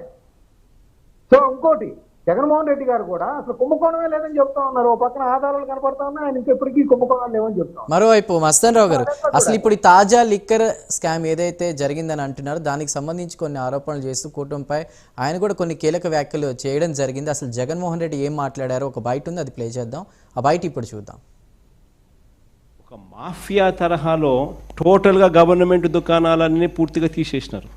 సో ఇంకోటి జగన్మోహన్ రెడ్డి గారు కూడా అసలు కుంభకోణమే లేదని చెప్తా ఉన్నారు. ఓ పక్కన ఆధారాలు కనపడతా ఉన్నాయి, ఆయన ఇంకెప్పటికీ కుంభకోణాలు లేవని చెప్తాం. మరోవైపు మస్తాన్ రావు గారు, అసలు ఇప్పుడు ఈ తాజా లిక్కర్ స్కామ్ ఏదైతే జరిగిందని అంటున్నారో దానికి సంబంధించి కొన్ని ఆరోపణలు చేస్తూ కూటమిపై ఆయన కూడా కొన్ని కీలక వ్యాఖ్యలు చేయడం జరిగింది. అసలు జగన్మోహన్ రెడ్డి ఏం మాట్లాడారో ఒక బయట ఉంది, అది ప్లే చేద్దాం. ఆ బయట ఇప్పుడు చూద్దాం. ఒక మాఫియా తరహాలో టోటల్గా గవర్నమెంట్ దుకాణాలన్నీ పూర్తిగా తీసేసినారు.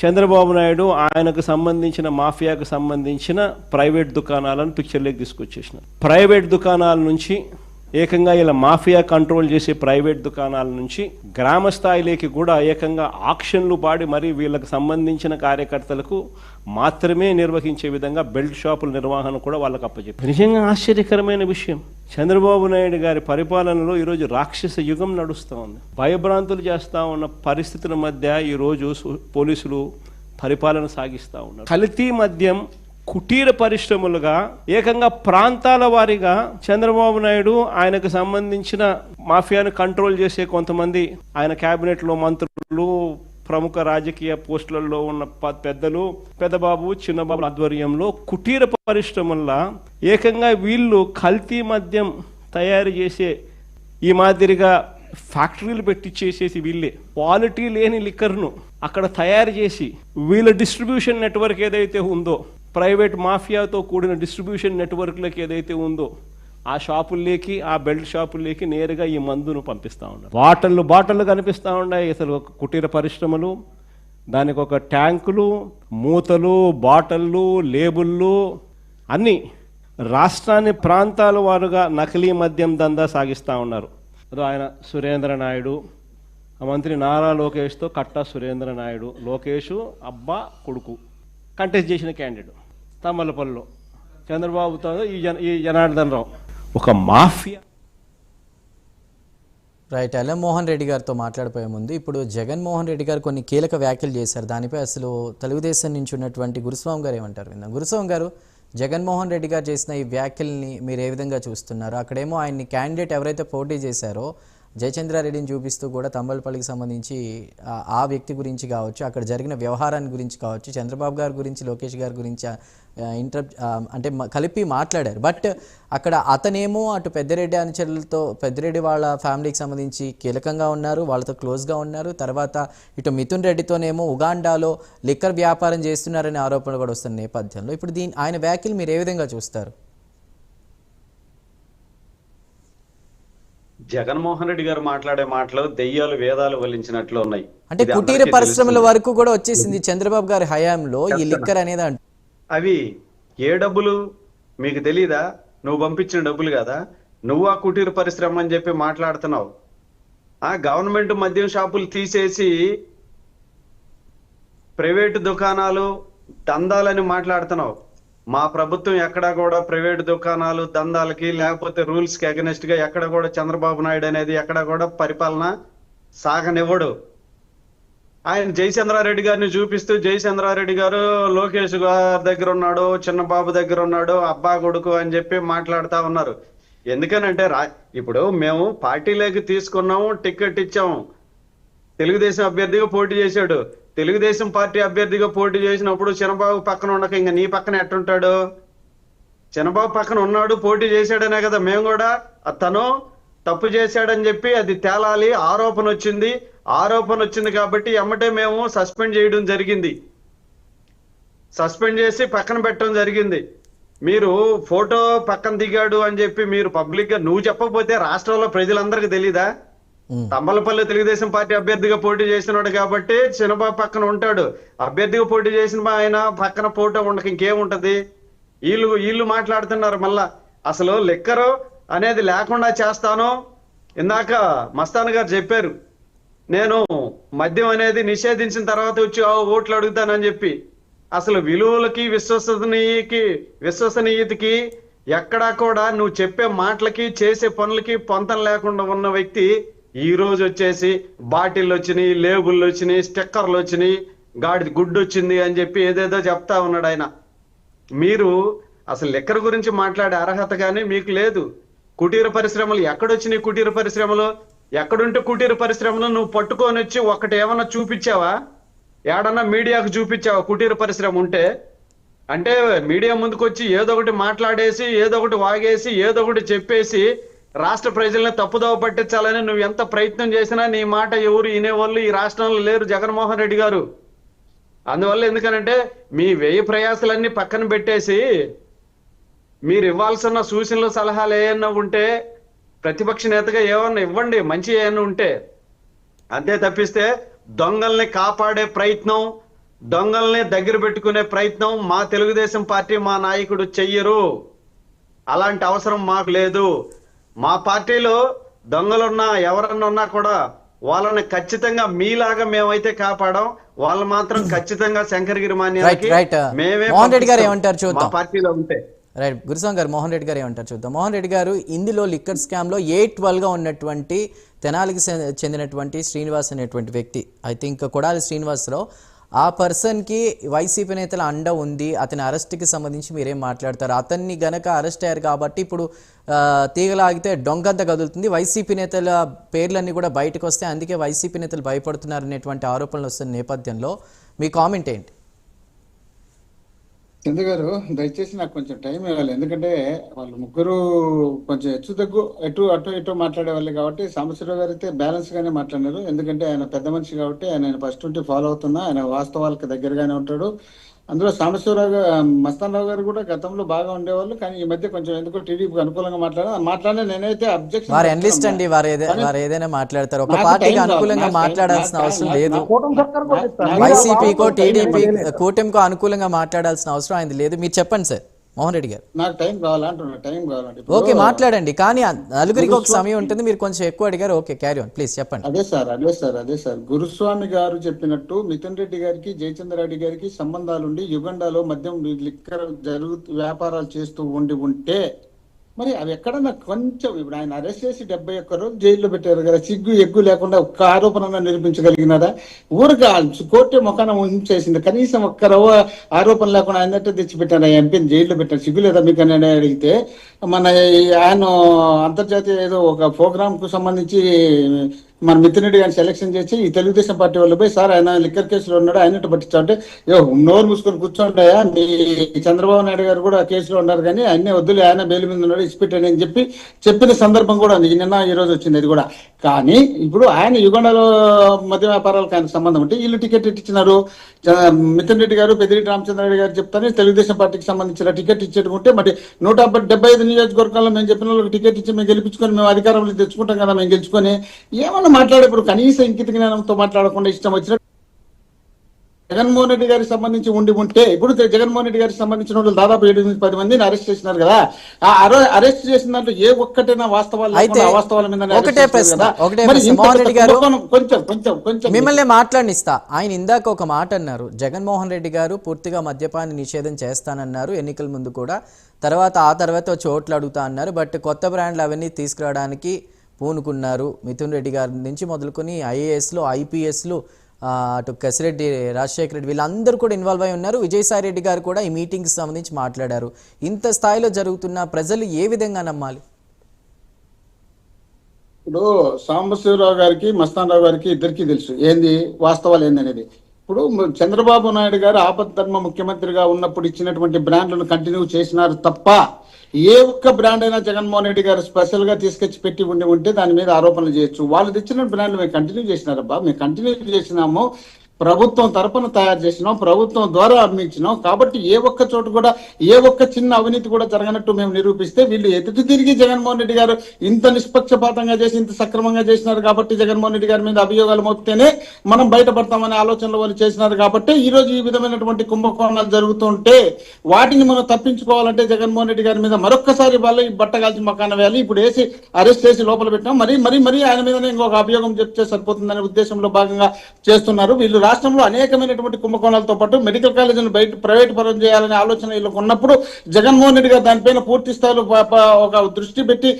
చంద్రబాబు నాయుడు ఆయనకు సంబంధించిన మాఫియాకు సంబంధించిన ప్రైవేట్ దుకాణాలను పిక్చర్లోకి తీసుకొచ్చేసినారు. ప్రైవేట్ దుకాణాల నుంచి ఏకంగా ఇలా మాఫియా కంట్రోల్ చేసే ప్రైవేట్ దుకాణాల నుంచి గ్రామ స్థాయిలోకి కూడా ఏకంగా ఆక్షన్లు పాడి మరి వీళ్ళకి సంబంధించిన కార్యకర్తలకు మాత్రమే నిర్వహించే విధంగా బెల్ట్ షాపుల నిర్వహణ కూడా వాళ్ళకి అప్పచెప్పారు. నిజంగా ఆశ్చర్యకరమైన విషయం. చంద్రబాబు నాయుడు గారి పరిపాలనలో ఈరోజు రాక్షస యుగం నడుస్తూ ఉంది. భయభ్రాంతులు చేస్తూ ఉన్న పరిస్థితుల మధ్య ఈరోజు పోలీసులు పరిపాలన సాగిస్తూ ఉన్నారు. కల్తీ మద్యం కుటీర పరిశ్రమలుగా ఏకంగా ప్రాంతాల వారీగా చంద్రబాబు నాయుడు ఆయనకు సంబంధించిన మాఫియాను కంట్రోల్ చేసే కొంతమంది ఆయన క్యాబినెట్లో మంత్రులు, ప్రముఖ రాజకీయ పోస్టులలో ఉన్న పెద్దలు, పెద్దబాబు చిన్నబాబు ఆధ్వర్యంలో కుటీర పరిశ్రమల్లో ఏకంగా వీళ్ళు కల్తీ మద్యం తయారు చేసే ఈ మాదిరిగా ఫ్యాక్టరీలు పెట్టి చేసేసి వీళ్ళే క్వాలిటీ లేని లిక్కర్ను అక్కడ తయారు చేసి వీళ్ళ డిస్ట్రిబ్యూషన్ నెట్వర్క్ ఏదైతే ఉందో, ప్రైవేట్ మాఫియాతో కూడిన డిస్ట్రిబ్యూషన్ నెట్వర్క్లకి ఏదైతే ఉందో ఆ షాపుల్లోకి, ఆ బెల్ట్ షాపుల్లోకి నేరుగా ఈ మందును పంపిస్తూ ఉన్నారు. బాటళ్ళు కనిపిస్తూ ఉన్నాయి. అసలు కుటీర పరిశ్రమలు, దానికి ఒక ట్యాంకులు, మూతలు, బాటళ్ళు, లేబుళ్ళు అన్నీ రాష్ట్రాన్ని ప్రాంతాల వారుగా నకిలీ మద్యం దందా సాగిస్తూ ఉన్నారు. ఆయన సురేంద్ర నాయుడు, మంత్రి నారా లోకేష్తో కట్టా సురేంద్ర నాయుడు, లోకేష్ అబ్బా కొడుకు కంటెస్ట్ చేసిన క్యాండిడేట్ తమ్మలపల్లిలో, చంద్రబాబుతో ఈ జనార్దన్ రావు ఒక మాఫియా. రైట్. ఎల్ఎం రెడ్డి గారితో మాట్లాడిపోయే ముందు ఇప్పుడు జగన్మోహన్ రెడ్డి గారు కొన్ని కీలక వ్యాఖ్యలు చేశారు. దానిపై అసలు తెలుగుదేశం నుంచి ఉన్నటువంటి గురుస్వామి గారు ఏమంటారు విందాం. గురుస్వామి గారు, జగన్మోహన్ రెడ్డి గారు చేసిన ఈ వ్యాఖ్యల్ని మీరు ఏ విధంగా చూస్తున్నారు? అక్కడేమో ఆయన్ని క్యాండిడేట్ ఎవరైతే పోటీ చేశారో జయచంద్రారెడ్డిని చూపిస్తూ కూడా తంబలపల్లికి సంబంధించి ఆ వ్యక్తి గురించి కావచ్చు, అక్కడ జరిగిన వ్యవహారాన్ని గురించి కావచ్చు, చంద్రబాబు గారి గురించి, లోకేష్ గారి గురించి అంటే కలిపి మాట్లాడారు. బట్ అక్కడ అతనేమో అటు పెద్దిరెడ్డి అనుచరులతో, పెద్దిరెడ్డి వాళ్ళ ఫ్యామిలీకి సంబంధించి కీలకంగా ఉన్నారు, వాళ్ళతో క్లోజ్గా ఉన్నారు. తర్వాత ఇటు మిథున్ రెడ్డితోనేమో ఉగాండాలో లిక్కర్ వ్యాపారం చేస్తున్నారనే ఆరోపణలు కూడా వస్తున్న నేపథ్యంలో ఇప్పుడు ఆయన వ్యాఖ్యలు మీరు ఏ విధంగా చూస్తారు? జగన్మోహన్ రెడ్డి గారు మాట్లాడే మాటలు దెయ్యాలు వేదాలు వల్లించినట్లు ఉన్నాయి. అంటే కుటీర పరిశ్రమల వరకు కూడా వచ్చేసింది చంద్రబాబు గారి హయాంలో ఈ లిక్కర్ అనేది. అవి ఏ డబ్బులు మీకు తెలీదా? నువ్వు పంపించిన డబ్బులు కదా. నువ్వు ఆ కుటీర పరిశ్రమ అని చెప్పి మాట్లాడుతున్నావు. ఆ గవర్నమెంట్ మద్యం షాపులు తీసేసి ప్రైవేటు దుకాణాలు దందాలని మాట్లాడుతున్నావు. మా ప్రభుత్వం ఎక్కడా కూడా ప్రైవేట్ దుకాణాలు దందాలకి లేకపోతే రూల్స్ కి అగెనిస్ట్ గా ఎక్కడ కూడా చంద్రబాబు నాయుడు అనేది ఎక్కడ కూడా పరిపాలన సాగనివ్వడు. ఆయన జయచంద్రారెడ్డి గారిని చూపిస్తూ జయచంద్రారెడ్డి గారు లోకేష్ గారి దగ్గర ఉన్నాడు, చిన్నబాబు దగ్గర ఉన్నాడు, అబ్బా కొడుకు అని చెప్పి మాట్లాడుతా ఉన్నారు. ఎందుకనంటే ఇప్పుడు మేము పార్టీలోకి తీసుకున్నాము, టికెట్ ఇచ్చాము, తెలుగుదేశం అభ్యర్థిగా పోటీ చేశాడు. తెలుగుదేశం పార్టీ అభ్యర్థిగా పోటీ చేసినప్పుడు చిన్నబాబు పక్కన ఉండక ఇంకా నీ పక్కన ఎట్టుంటాడు? చిన్నబాబు పక్కన ఉన్నాడు, పోటీ చేశాడనే కదా మేము కూడా తను తప్పు చేశాడని చెప్పి అది తేలాలి. ఆరోపణ వచ్చింది కాబట్టి ఎమ్మటే మేము సస్పెండ్ చేయడం జరిగింది. సస్పెండ్ చేసి పక్కన పెట్టడం జరిగింది. మీరు ఫోటో పక్కన దిగాడు అని చెప్పి మీరు పబ్లిక్ గా నువ్వు చెప్పకపోతే రాష్ట్రంలో ప్రజలందరికీ తెలీదా? తంబలపల్లి తెలుగుదేశం పార్టీ అభ్యర్థిగా పోటీ చేసినాడు కాబట్టి చిన్నబాబు పక్కన ఉంటాడు. అభ్యర్థిగా పోటీ చేసిన ఆయన పక్కన ఫోటో ఉండక ఇంకేముంటది? వీళ్ళు మాట్లాడుతున్నారు. మళ్ళా అసలు లిక్కరు అనేది లేకుండా చేస్తాను. ఇందాక మస్తాన్ గారు చెప్పారు, నేను మద్యం అనేది నిషేధించిన తర్వాత వచ్చి ఓట్లు అడుగుతానని చెప్పి. అసలు విలువలకి విశ్వసనీయతకి ఎక్కడా కూడా నువ్వు చెప్పే మాటలకి చేసే పనులకి పొంతం లేకుండా ఉన్న వ్యక్తి ఈ రోజు వచ్చేసి బాటిల్ వచ్చినాయి, లేబుల్ వచ్చినాయి, స్టిక్కర్లు వచ్చినాయి, గాడి గుడ్డు వచ్చింది అని చెప్పి ఏదేదో చెప్తా ఉన్నాడు ఆయన. మీరు అసలు లిక్కర్ గురించి మాట్లాడే అర్హత కానీ మీకు లేదు. కుటీర పరిశ్రమలు ఎక్కడొచ్చినాయి? కుటీర పరిశ్రమలు ఎక్కడుంటే కుటీర పరిశ్రమలు నువ్వు పట్టుకొని వచ్చి ఒకటి ఏమన్నా చూపించావా? ఏడన్నా మీడియాకు చూపించావా కుటీర పరిశ్రమ ఉంటే? అంటే మీడియా ముందుకు వచ్చి ఏదో ఒకటి మాట్లాడేసి, ఏదో ఒకటి వాగేసి, ఏదో ఒకటి చెప్పేసి రాష్ట్ర ప్రజల్ని తప్పుదోవ పట్టించాలని నువ్వు ఎంత ప్రయత్నం చేసినా నీ మాట ఎవరు వినేవాళ్ళు ఈ రాష్ట్రంలో లేరు జగన్మోహన్ రెడ్డి గారు. అందువల్ల ఎందుకనంటే మీ వ్యయ ప్రయాసాలన్నీ పక్కన పెట్టేసి మీరు ఇవ్వాల్సిన సూచనలు సలహాలు ఏమన్నా ఉంటే ప్రతిపక్ష నేతగా ఏమన్నా ఇవ్వండి, మంచి ఏమన్నా ఉంటే. అంతే తప్పిస్తే దొంగల్ని కాపాడే ప్రయత్నం, దొంగల్ని దగ్గర పెట్టుకునే ప్రయత్నం మా తెలుగుదేశం పార్టీ, మా నాయకుడు చెయ్యరు. అలాంటి అవసరం మాకు లేదు. మా పార్టీలో దొంగలున్నా ఎవరన్నా ఉన్నా కూడా వాళ్ళని ఖచ్చితంగా మీలాగా మేమైతే కాపాడాం, వాళ్ళు మాత్రం ఖచ్చితంగా శంకరగిరి మాన్యాలకి మేమే మోహన్ రెడ్డి గారు ఏమంటారు చూద్దాం. మా పార్టీలో ఉంటే. రైట్ గురుస్వామి గారు, మోహన్ రెడ్డి గారు ఏమంటారు చూద్దాం. మోహన్ రెడ్డి గారు, ఇందులో లిక్కర్ స్కామ్లో A12గా ఉన్నటువంటి తెనాలికి చెందినటువంటి శ్రీనివాస్ అనేటువంటి వ్యక్తి, ఐ థింక్ కొడాలి శ్రీనివాసరావు, ఆ పర్సన్కి వైసీపీ నేతల అండ ఉంది. అతని అరెస్ట్కి సంబంధించి మీరేం మాట్లాడతారు? అతన్ని గనక అరెస్ట్ అయ్యారు కాబట్టి ఇప్పుడు తీగలాగితే డొంకంత కదులుతుంది, వైసీపీ నేతల పేర్లన్నీ కూడా బయటకు వస్తాయి, అందుకే వైసీపీ నేతలు భయపడుతున్నారు అనేటువంటి ఆరోపణలు వస్తున్న నేపథ్యంలో మీ కామెంట్ ఏంటి? చంద్ర గారు, దయచేసి నాకు కొంచెం టైం ఇవ్వాలి. ఎందుకంటే వాళ్ళు ముగ్గురు కొంచెం హెచ్చు తగ్గు అటు ఇటు మాట్లాడే వాళ్ళు కాబట్టి సాంబశివరావు గారు అయితే బ్యాలెన్స్ గానే మాట్లాడినారు. ఎందుకంటే ఆయన పెద్ద మనిషి కాబట్టి ఆయన ఫస్ట్ నుండి ఫాలో అవుతున్నా, ఆయన వాస్తవాలకు దగ్గరగానే ఉంటాడు. అందులో సాంబశివరావు గారు, మస్తాన్ రావు గారు కూడా గతంలో బాగా ఉండేవాళ్ళు, కానీ ఈ మధ్య కొంచెం ఎందుకో టీడీపీకి అనుకూలంగా మాట్లాడినా నేనైతే అబ్జెక్షన్. వారు ఎనలిస్ట్ అండి, వారు ఏదైనా మాట్లాడతారు. ఒక పార్టీకి అనుకూలంగా మాట్లాడాల్సిన అవసరం లేదు, వైసీపీకో టీడీపీ కూటమికో అనుకూలంగా మాట్లాడాల్సిన అవసరం ఆయనది లేదు. మీరు చెప్పండి సార్ మోహన్ రెడ్డి గారు. నాకు టైం కావాలంటున్నా, టైం కావాలంటే ఓకే మాట్లాడండి, కానీ నలుగురికి ఒక సమయం ఉంటుంది, మీరు కొంచెం ఎక్కువ అడిగారు. ఓకే క్యారీ ఆన్ ప్లీజ్ చెప్పండి. అదే సార్ గురుస్వామి గారు చెప్పినట్టు మిథున్ రెడ్డి గారికి జయచంద్ర రెడ్డి గారికి సంబంధాలుండి యుగండాలో మద్యం లిక్కర్ వ్యాపారాలు చేస్తూ ఉంటే మరి అవి ఎక్కడన్నా కొంచెం, ఇప్పుడు ఆయన అరెస్ట్ చేసి 71 రోజులు జైల్లో పెట్టారు కదా, సిగ్గు ఎగ్గు లేకుండా ఒక్క ఆరోపణ నిరూపించగలిగినారా? ఊరుగా కోర్టు మొఖాన ఉంచేసింది, కనీసం ఒక్క రవ్వ ఆరోపణ లేకుండా ఆయన తెచ్చిపెట్టారు, ఎంపీని జైల్లో పెట్టారు. సిగ్గు లేదా మీకు అని అడిగితే మన ఆయన అంతర్జాతీయ ఏదో ఒక ప్రోగ్రామ్ కు సంబంధించి మన మిథున్ రెడ్డి గారిని సెలక్షన్ చేసి ఈ తెలుగుదేశం పార్టీ వాళ్ళు పోయి, సార్ ఆయన లిక్కర్ కేసులో ఉన్నాడు, ఆయనట్టు పట్టించాలంటే నోరు మూసుకొని కూర్చోంటాయా, మీ చంద్రబాబు నాయుడు గారు కూడా కేసులో ఉన్నారు కానీ ఆయనే వద్దులే, ఆయన బెయిల్ మీద ఉన్నాడు ఇచ్చిపెట్టాడు అని చెప్పిన సందర్భం కూడా ఉంది. నిన్న ఈ రోజు వచ్చింది అది కూడా. కానీ ఇప్పుడు ఆయన యుగండలో మద్య వ్యాపారాలకు ఆయన సంబంధం ఉంటే వీళ్ళు టికెట్ ఇచ్చినారు. మిథున్ రెడ్డి గారు, పెద్దిరెడ్డి రామచంద్రారెడ్డి గారు చెప్తానే తెలుగుదేశం పార్టీకి సంబంధించిన టికెట్ ఇచ్చేటుకుంటే మరి 175 నియోజకవర్గాల్లో మేము చెప్పిన వాళ్ళకి టికెట్ ఇచ్చి మేము గెలిపించుకొని మేము అధికారంలో తెచ్చుకుంటాం కదా, మేము గెలుచుకొని ఏమన్నా మాట్లాడేప్పుడు కనీసం ఇంకిత జ్ఞానంతో మాట్లాడకుండా ఇష్టం వచ్చిన జగన్మోహన్ రెడ్డి గారికి సంబంధించి ఉంటే, ఇప్పుడు జగన్మోహన్ రెడ్డి గారికి సంబంధించిన వాళ్ళు దాదాపు 7-10 మందిని అరెస్ట్ చేసినారు కదా. ఆ అరెస్ట్ చేసిన దాంట్లో ఏ ఒక్కటైనా వాస్తవాలు అవాస్తవాల మీద ఒకటే ప్రశ్న మోహన్ రెడ్డి గారు, మిమ్మల్ని మాట్లాడిస్తా. ఆయన ఇందాక ఒక మాట అన్నారు, జగన్మోహన్ రెడ్డి గారు పూర్తిగా మద్యపాన నిషేధం చేస్తానన్నారు ఎన్నికల ముందు కూడా, ఆ తర్వాత చోట్లు అడుగుతా అన్నారు, బట్ కొత్త బ్రాండ్లు అవన్నీ తీసుకురావడానికి పూనుకున్నారు. మిథున్ రెడ్డి గారి నుంచి మొదలుకొని IASలు, IPSలు, అటు కసిరెడ్డి, రాజశేఖర రెడ్డి వీళ్ళందరూ కూడా ఇన్వాల్వ్ అయి ఉన్నారు. విజయసాయి రెడ్డి గారు కూడా ఈ మీటింగ్కి సంబంధించి మాట్లాడారు. ఇంత స్థాయిలో జరుగుతున్న ప్రజలు ఏ విధంగా నమ్మాలి? ఇప్పుడు సాంబశివరావు గారికి, మస్తాన్ రావు గారికి ఇద్దరికి తెలుసు ఏంది వాస్తవాలు ఏందనేది. ఇప్పుడు చంద్రబాబు నాయుడు గారు ఆపద్ధర్మ ముఖ్యమంత్రిగా ఉన్నప్పుడు ఇచ్చినటువంటి బ్రాండ్లను కంటిన్యూ చేసినారు తప్ప ఏ ఒక్క బ్రాండ్ అయినా జగన్మోహన్ రెడ్డి గారు స్పెషల్ గా తీసుకొచ్చి పెట్టి ఉంటే దాని మీద ఆరోపణలు చేయొచ్చు. వాళ్ళు తెచ్చిన బ్రాండ్లు మేము కంటిన్యూ చేసినారబ్బా, మేము కంటిన్యూ చేసినాము, ప్రభుత్వం తరపున తయారు చేసినాం, ప్రభుత్వం ద్వారా అమ్మించినాం. కాబట్టి ఏ ఒక్క చోటు కూడా ఏ ఒక్క చిన్న అవినీతి కూడా జరగనట్టు మేము నిరూపిస్తే వీళ్ళు ఎదుటి తిరిగి జగన్మోహన్ రెడ్డి గారు ఇంత నిష్పక్షపాతంగా చేసి ఇంత సక్రమంగా చేసినారు కాబట్టి జగన్మోహన్ రెడ్డి గారి మీద అభియోగాలు మోపితేనే మనం బయటపడతామనే ఆలోచనలో వాళ్ళు చేసినారు కాబట్టి ఈ రోజు ఈ విధమైనటువంటి కుంభకోణాలు జరుగుతుంటే వాటిని మనం తప్పించుకోవాలంటే జగన్మోహన్ రెడ్డి గారి మీద మరొక్కసారి వాళ్ళు ఈ బట్టగాల్చి మకాన వేయాలి. ఇప్పుడు వేసి అరెస్ట్ చేసి లోపల పెట్టినాం, మరి ఆయన మీదనే ఇంకొక అభియోగం చెప్తే సరిపోతుందనే ఉద్దేశంలో భాగంగా చేస్తున్నారు వీళ్ళు. రాష్ట్రంలో అనేకమైనటువంటి కుంభకోణాలతో పాటు మెడికల్ కాలేజీలను బయట ప్రైవేట్ పరం చేయాలనే ఆలోచన వీళ్ళకు ఉన్నప్పుడు జగన్మోహన్ రెడ్డి గారు దానిపైన పూర్తి స్థాయిలో ఒక దృష్టి పెట్టి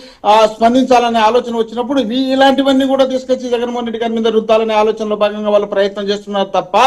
స్పందించాలనే ఆలోచన వచ్చినప్పుడు ఇలాంటివన్నీ కూడా తీసుకొచ్చి జగన్మోహన్ రెడ్డి గారి మీద రుద్దాలనే ఆలోచనలో భాగంగా వాళ్ళు ప్రయత్నం చేస్తున్నారు తప్ప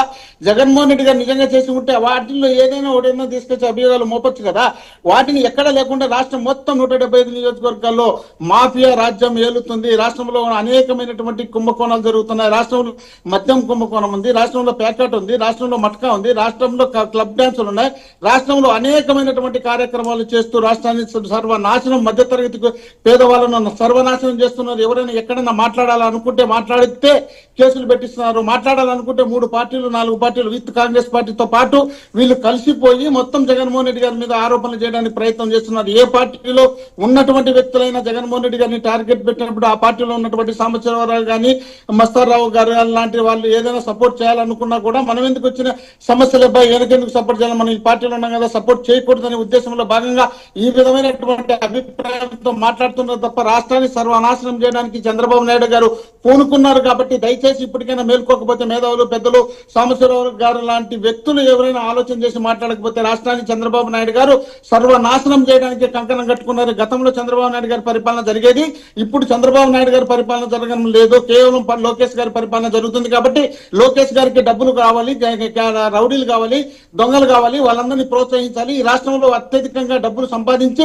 జగన్మోహన్ రెడ్డి గారు నిజంగా చేసి ఉంటే వాటిల్లో ఏదైనా తీసుకొచ్చి అభియోగాలు మోపొచ్చు కదా. వాటిని ఎక్కడ లేకుండా రాష్ట్రం మొత్తం 175 నియోజకవర్గాల్లో మాఫియా రాజ్యం ఏలుతుంది. రాష్ట్రంలో అనేకమైనటువంటి కుంభకోణాలు జరుగుతున్నాయి. రాష్ట్రంలో మద్యం కుంభకోణం ఉంది, రాష్ట్రంలో ప్యాకెట్ ఉంది, రాష్ట్రంలో మట్కా ఉంది, రాష్ట్రంలో క్లబ్ డాన్సులు ఉన్నాయి, రాష్ట్రంలో అనేకమైనటువంటి కార్యక్రమాలు చేస్తూ రాష్ట్రాన్ని సర్వనాశనం, మధ్యతరగతి పేదవాళ్ళను సర్వనాశనం చేస్తున్నారు. ఎవరైనా ఎక్కడైనా మాట్లాడాలనుకుంటే మాట్లాడితే కేసులు పెట్టిస్తున్నారు. మాట్లాడాలనుకుంటే 3 పార్టీలు 4 పార్టీలు విత్ కాంగ్రెస్ పార్టీతో పాటు వీళ్ళు కలిసిపోయి మొత్తం జగన్మోహన్ రెడ్డి గారి మీద ఆరోపణలు చేయడానికి ప్రయత్నం చేస్తున్నారు. ఏ పార్టీలో ఉన్నటువంటి వ్యక్తులైనా జగన్మోహన్ రెడ్డి గారిని టార్గెట్ పెట్టినప్పుడు ఆ పార్టీలో ఉన్నటువంటి సాంబశివరావు గాని మస్తారావు గారు లాంటి వాళ్ళు ఏదైనా సపోర్ట్ చేయాలనుకున్నా కూడా మనం ఎందుకు వచ్చిన సమస్యలు అబ్బాయి వెనకెందుకు సపోర్ట్ చేయాలి, మనం ఈ పార్టీలో ఉన్నాం కదా సపోర్ట్ చేయకూడదనే ఉద్దేశంలో భాగంగా ఈ విధమైనటువంటి అభిప్రాయంతో మాట్లాడుతున్నారు తప్ప రాష్ట్రాన్ని సర్వనాశనం చేయడానికి చంద్రబాబు నాయుడు గారు పూనుకున్నారు. కాబట్టి దయచేసి ఇప్పటికైనా మేల్కోకపోతే మేధావులు పెద్దలు సాంబశివరావు గారు లాంటి వ్యక్తులు ఎవరైనా ఆలోచన చేసి మాట్లాడకపోతే రాష్ట్రాన్ని చంద్రబాబు నాయుడు గారు సర్వనాశనం చేయడానికి కంకణం కట్టుకున్నారు. గతంలో చంద్రబాబు నాయుడు గారి పరిపాలన జరిగేది, ఇప్పుడు చంద్రబాబు నాయుడు గారి పరిపాలన జరగడం లేదు, కేవలం లోకేష్ గారి పరిపాలన జరుగుతుంది. కాబట్టి లోకేష్ గారికి డబ్బులు కావాలి, రౌడీలు కావాలి, దొంగలు కావాలి, వాళ్ళందరినీ ప్రోత్సహించాలి. ఈ రాష్ట్రంలో అత్యధికంగా డబ్బులు సంపాదించి